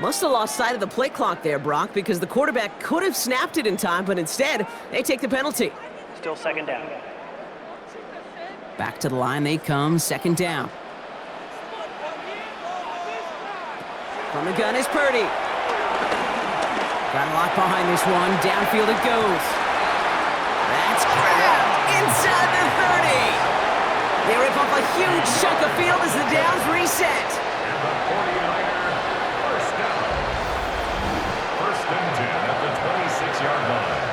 Must have lost sight of the play clock there, Brock, because the quarterback could have snapped it in time, but instead, they take the penalty. Still second down. Back to the line they come, second down. From the gun is Purdy. Got a lock behind this one. Downfield it goes. That's grabbed inside the 30. They rip off a huge chunk of field as the downs reset. And the 49er first down. First and 10 at the 26-yard line.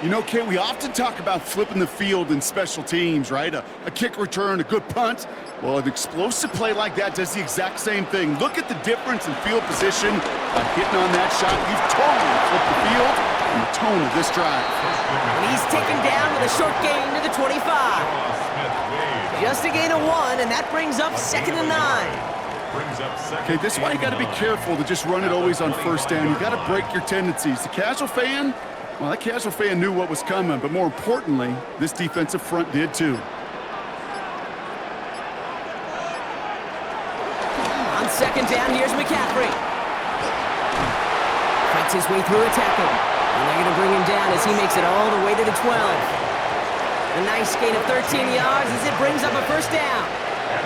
You know, Kate, we often talk about flipping the field in special teams, right? A kick return, a good punt. Well, an explosive play like that does the exact same thing. Look at the difference in field position by hitting on that shot. You've totally flipped the field and the tone of this drive. And he's taken down with a short gain to the 25. Just a gain of 1, and that brings up second and 9. Okay, this is why you got to be careful to just run it always on first down. You got to break your tendencies. The casual fan, well, that casual fan knew what was coming, but more importantly, this defensive front did too. On second down, here's McCaffrey. Fights his way through a tackle. And they're going to bring him down as he makes it all the way to the 12. A nice gain of 13 yards as it brings up a first down.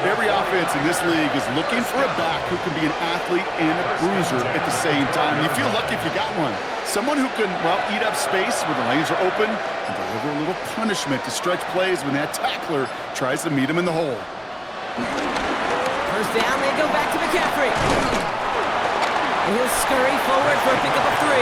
Every offense in this league is looking for a back who can be an athlete and a bruiser at the same time. You feel lucky if you got one. Someone who can, well, eat up space when the lanes are open and deliver a little punishment to stretch plays when that tackler tries to meet him in the hole. First down, they go back to McCaffrey. And he'll scurry forward for a pickup of 3.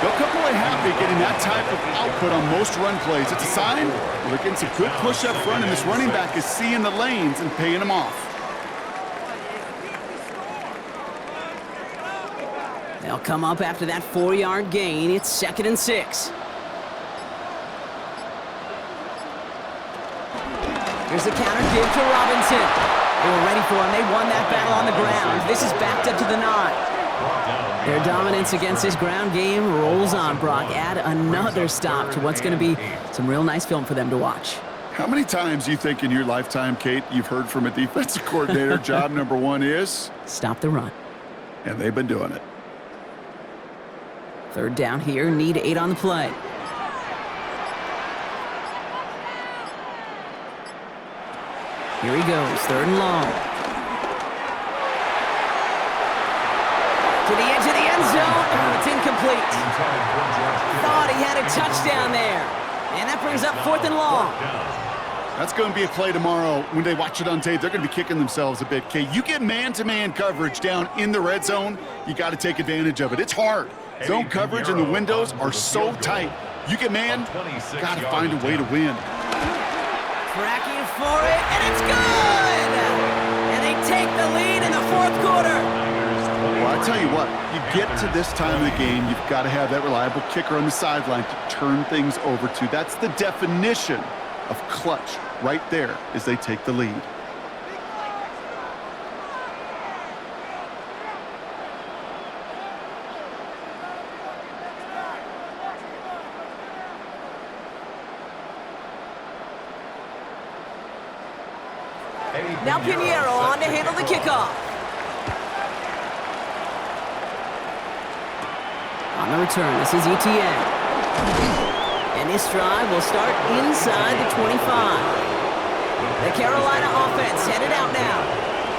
They'll come away happy getting that type of output on most run plays. It's a sign they're getting some good push up front, and this running back is seeing the lanes and paying them off. They'll come up after that 4-yard gain. It's second and 6. Here's the counter give to Robinson. They were ready for him. They won that battle on the ground. This is backed up to the 9. Their dominance against this ground game rolls on, Brock. Add another stop to what's going to be some real nice film for them to watch. How many times do you think in your lifetime, Kate, you've heard from a defensive coordinator, job number 1 is? Stop the run. And they've been doing it. Third down here, need 8 on the play. Here he goes, third and long. To the edge of the end zone. Oh, it's incomplete. Thought he had a touchdown there. And that brings up 4th and long. That's going to be a play tomorrow. When they watch it on tape, they're going to be kicking themselves a bit. Okay, you get man-to-man coverage down in the red zone, you got to take advantage of it. It's hard. Zone coverage and the windows are so tight. You get man, got to find a way to win. Tracking for it, and it's good! And they take the lead in the 4th quarter. Well, I tell you what, you get to this time of the game, you've got to have that reliable kicker on the sideline to turn things over to. That's the definition of clutch right there as they take the lead. Now Pinheiro on to handle the kickoff. On the return, this is ETN. And this drive will start inside the 25. The Carolina offense headed out now.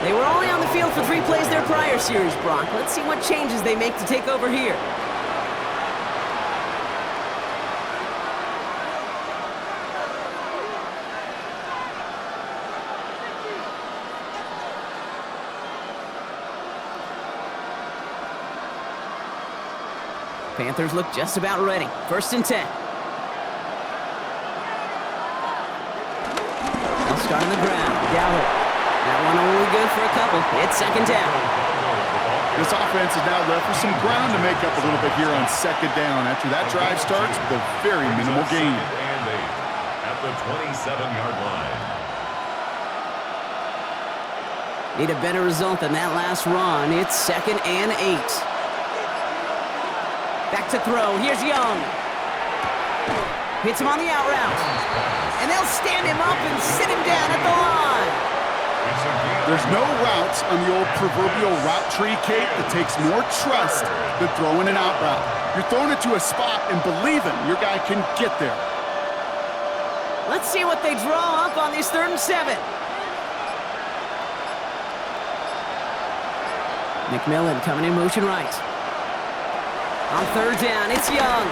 They were only on the field for 3 plays their prior series, Brock. Let's see what changes they make to take over here. Panthers look just about ready. 1st and 10. They'll start on the ground. Gallup. That one only good for a couple. It's 2nd down. This offense is now left with some ground to make up a little bit here on 2nd down after that drive starts with a very minimal gain. And 8 at the 27-yard line. Need a better result than that last run. It's 2nd and 8. Back to throw. Here's Young. Hits him on the out route. And they'll stand him up and sit him down at the line. There's no routes on the old proverbial route tree, Kate, that takes more trust than throwing an out route. You're throwing it to a spot and believing your guy can get there. Let's see what they draw up on this 3rd and 7. McMillan coming in motion right. On 3rd down, it's Young.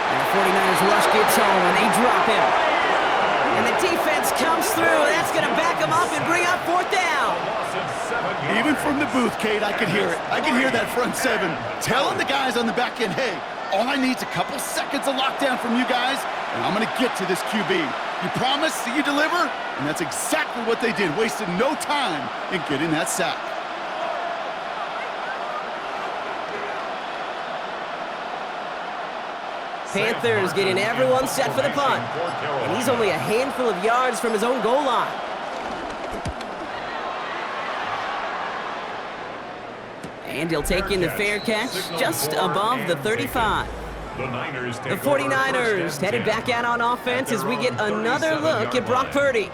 And the 49ers rush gets home and they drop him. And the defense comes through. That's going to back him up and bring up 4th down. Even from the booth, Kate, I can hear it. I can hear that front 7 telling the guys on the back end, hey, all I need is a couple seconds of lockdown from you guys, and I'm going to get to this QB. You promise that you deliver? And that's exactly what they did, wasted no time in getting that sack. Panthers getting everyone set for the punt. And he's only a handful of yards from his own goal line. And he'll take in the fair catch just above the 35. The 49ers headed back out on offense as we get another look at Brock Purdy.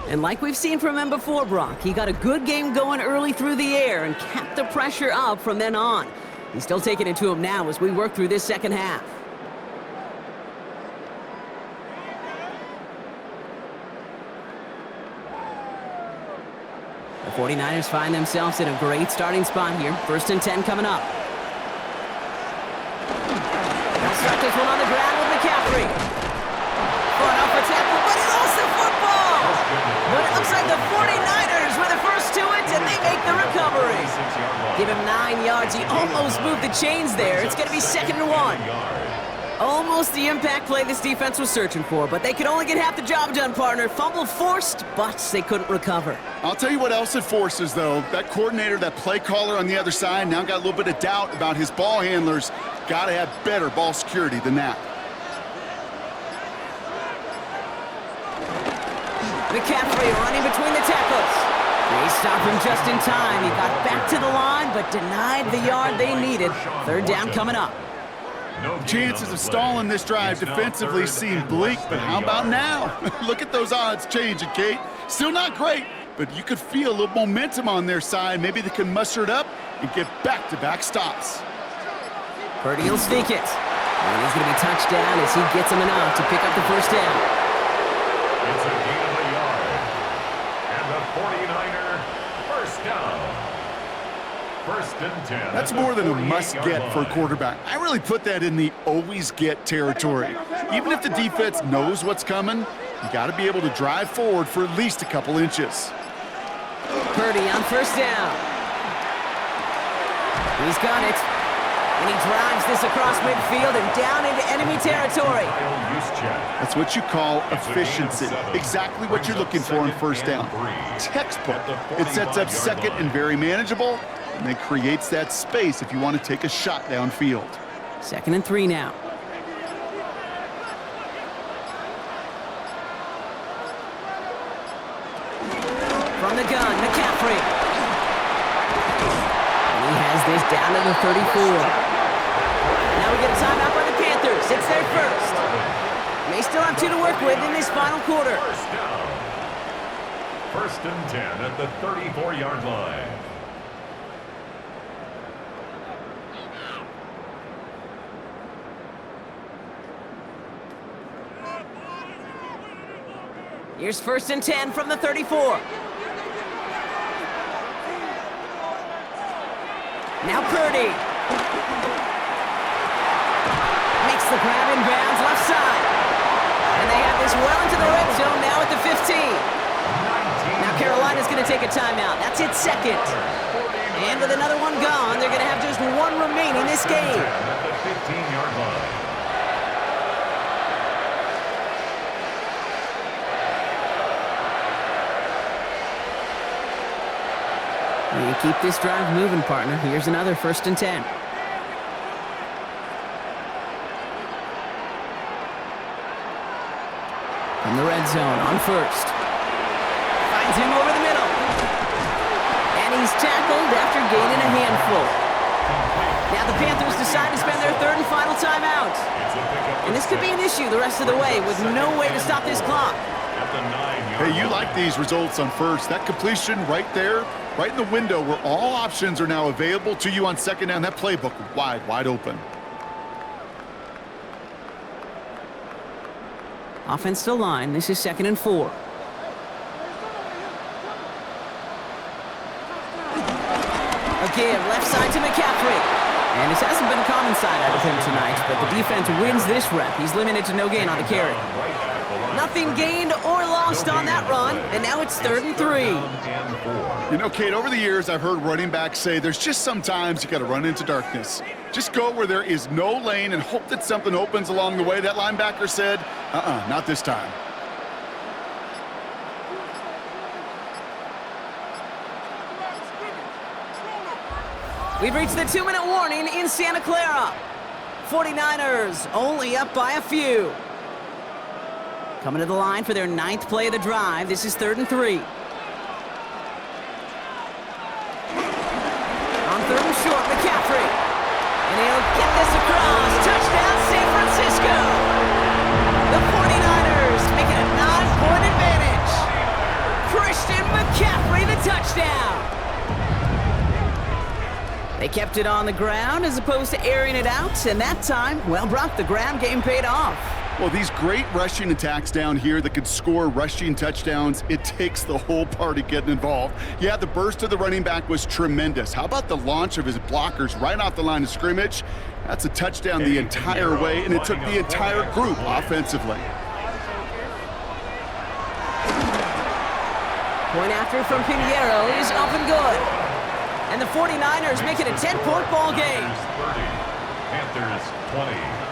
And like we've seen from him before, Brock, he got a good game going early through the air and kept the pressure up from then on. He's still taking it to him now as we work through this 2nd half. The 49ers find themselves in a great starting spot here. 1st and 10 coming up. They'll start this one on the ground with McCaffrey. Going off for tackle, but he lost the football! But it looks like the 49ers were the first to it, and they make the recovery. Give him 9 yards. He almost moved the chains there. It's going to be 2nd and 1. Almost the impact play this defense was searching for, but they could only get half the job done, partner. Fumble forced, but they couldn't recover. I'll tell you what else it forces, though. That coordinator, that play caller on the other side, now got a little bit of doubt about his ball handlers. Got to have better ball security than that. McCaffrey running between the tackles. They stopped him just in time. He got back to the line, but denied the yard they needed. 3rd down coming up. Chances of stalling this drive defensively seem bleak, but how about now? Look at those odds changing, Kate. Still not great, but you could feel a little momentum on their side. Maybe they can muster it up and get back-to-back stops. Purdy will sneak it. And he's going to be touched down as he gets him enough to pick up the 1st down. It's a gain of a yard. And the 49er 1st down. 1st and 10. That's more than a must-get for a quarterback. I really put that in the always-get territory. Even if the defense knows what's coming, you got to be able to drive forward for at least a couple inches. Purdy on 1st down. He's got it. And he drives this across midfield and down into enemy territory. That's what you call efficiency. Exactly what you're looking for in 1st down. Textbook. It sets up 2nd and very manageable, and then creates that space if you want to take a shot downfield. 2nd and 3 now. From the gun, McCaffrey. And he has this down to the 34. Now we get a timeout by the Panthers. It's their 1st. They still have 2 to work with in this final quarter. 1st down. 1st and 10 at the 34-yard line. Here's 1st and 10 from the 34. Now Purdy. Makes the grab in bounds left side. And they have this well into the red zone now at the 15. Now Carolina's going to take a timeout. That's its 2nd. And with another one gone, they're going to have just one remaining this game. At the 15-yard line. You keep this drive moving, partner. Here's another 1st and 10. From the red zone on 1st. Finds him over the middle. And he's tackled after gaining a handful. Now the Panthers decide to spend their 3rd and final timeout. And this could be an issue the rest of the way with no way to stop this clock. Hey, you like these results on 1st. That completion right there, right in the window where all options are now available to you on 2nd down. That playbook wide open. Offense to line. This is 2nd and 4. Again, left side to McCaffrey. And this hasn't been a common side out of him tonight, but the defense wins this rep. He's limited to no gain on the carry. Nothing gained or lost on that run, and now it's 3rd and 3. You know, Kate, over the years, I've heard running backs say there's just sometimes you got to run into darkness. Just go where there is no lane and hope that something opens along the way. That linebacker said, not this time. We've reached the 2-minute warning in Santa Clara. 49ers only up by a few. Coming to the line for their 9th play of the drive. This is 3rd and 3. On 3rd and short, McCaffrey. And he'll get this across. Touchdown, San Francisco. The 49ers make it a 9-point advantage. Christian McCaffrey, the touchdown. They kept it on the ground as opposed to airing it out, and that time, well, Brock, the ground game paid off. Well, these great rushing attacks down here that could score rushing touchdowns, it takes the whole party getting involved. Yeah, the burst of the running back was tremendous. How about the launch of his blockers right off the line of scrimmage? That's a touchdown the entire way, and it took the entire group offensively. Point after from Pinheiro is up and good. And the 49ers make it a 10-point ball game. Panthers 20.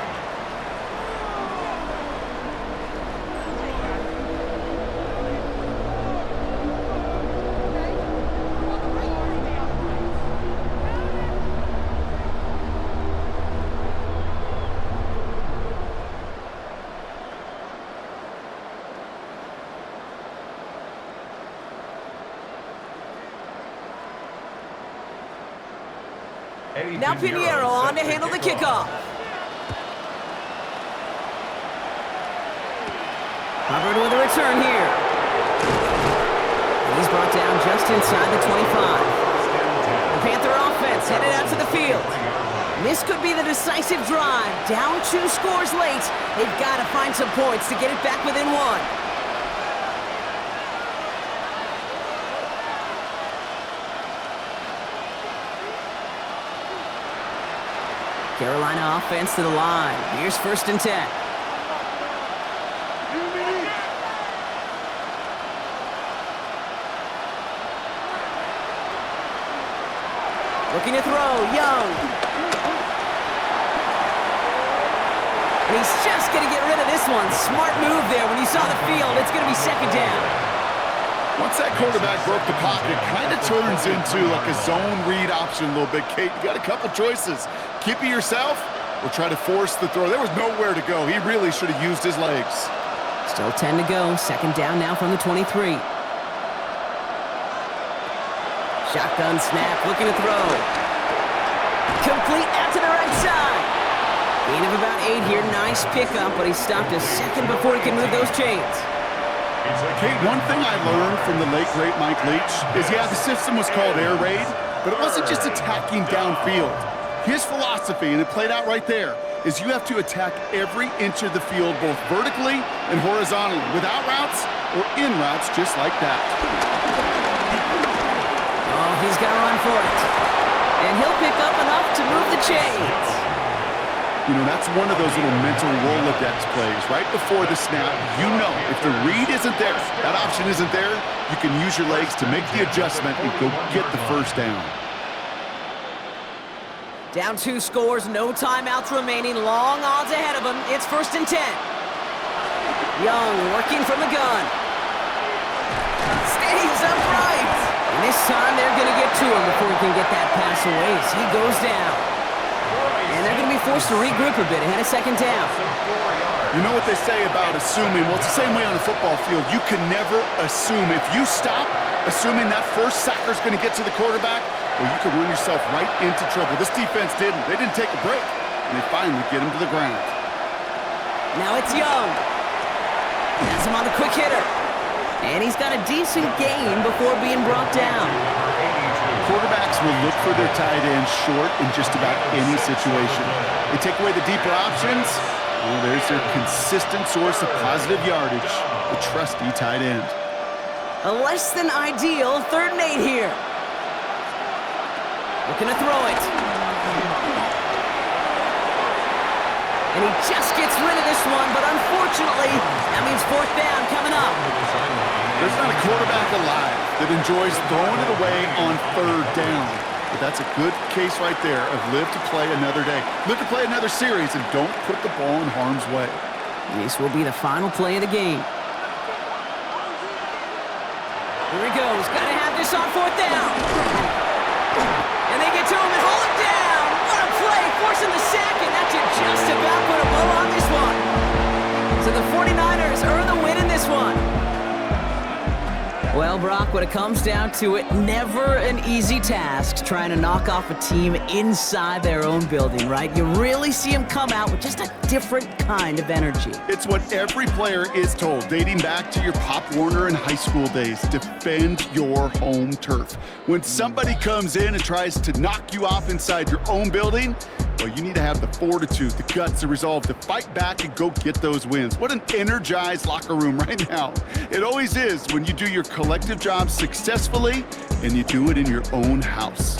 Now Pinheiro on to handle the kickoff. Hubbard with a return here. He's brought down just inside the 25. The Panther offense headed out to the field. This could be the decisive drive. Down 2 scores late. They've got to find some points to get it back within 1. Carolina offense to the line. Here's 1st and 10. Looking to throw, Young. And he's just going to get rid of this one. Smart move there when you saw the field. It's going to be 2nd down. Once that quarterback broke the pocket, kind of turns into like a zone read option a little bit, Kate. You got a couple choices. Keep it yourself or try to force the throw. There was nowhere to go. He really should have used his legs. Still 10 to go. 2nd down now from the 23. Shotgun snap, looking to throw. Complete out to the right side. Gain of about 8 here. Nice pickup, but he stopped a second before he could move those chains. Kate, one thing I learned from the late, great Mike Leach is, yeah, the system was called air raid, but it wasn't just attacking downfield. His philosophy, and it played out right there, is you have to attack every inch of the field, both vertically and horizontally, without routes or in routes, just like that. Oh, he's got to run for it. And he'll pick up enough to move the chains. You know, that's one of those little mental Rolodex plays. Right before the snap, you know if the read isn't there, that option isn't there, you can use your legs to make the adjustment and go get the 1st down. Down 2 scores, no timeouts remaining, long odds ahead of him. It's 1st and 10. Young working from the gun. Stays upright. And this time they're going to get to him before he can get that pass away as he goes down. And they're going to be forced to regroup a bit ahead of 2nd down. You know what they say about assuming? Well, it's the same way on the football field. You can never assume. If you stop assuming that first sacker's going to get to the quarterback, well, you could run yourself right into trouble. This defense didn't. They didn't take a break, and they finally get him to the ground. Now it's Young. Has him on the quick hitter. And he's got a decent gain before being brought down. Quarterbacks will look for their tight end short in just about any situation. They take away the deeper options. Well, there's their consistent source of positive yardage, the trusty tight end. A less than ideal 3rd and 8 here. Looking to throw it. And he just gets rid of this one, but unfortunately, that means 4th down coming up. There's not a quarterback alive that enjoys throwing it away on 3rd down. But that's a good case right there of live to play another day. Live to play another series and don't put the ball in harm's way. This will be the final play of the game. Here he goes. Got to have this on 4th down. And they get to him and haul him down. What a play. Forcing the sack, and that should just about put a bow on this one. So the 49ers earn the win in this one. Well, Brock, when it comes down to it, never an easy task trying to knock off a team inside their own building, right? You really see them come out with just a different kind of energy. It's what every player is told, dating back to your Pop Warner and high school days. Defend your home turf. When somebody comes in and tries to knock you off inside your own building, well, you need to have the fortitude, the guts, the resolve to fight back and go get those wins. What an energized locker room right now. It always is when you do your collective job successfully and you do it in your own house.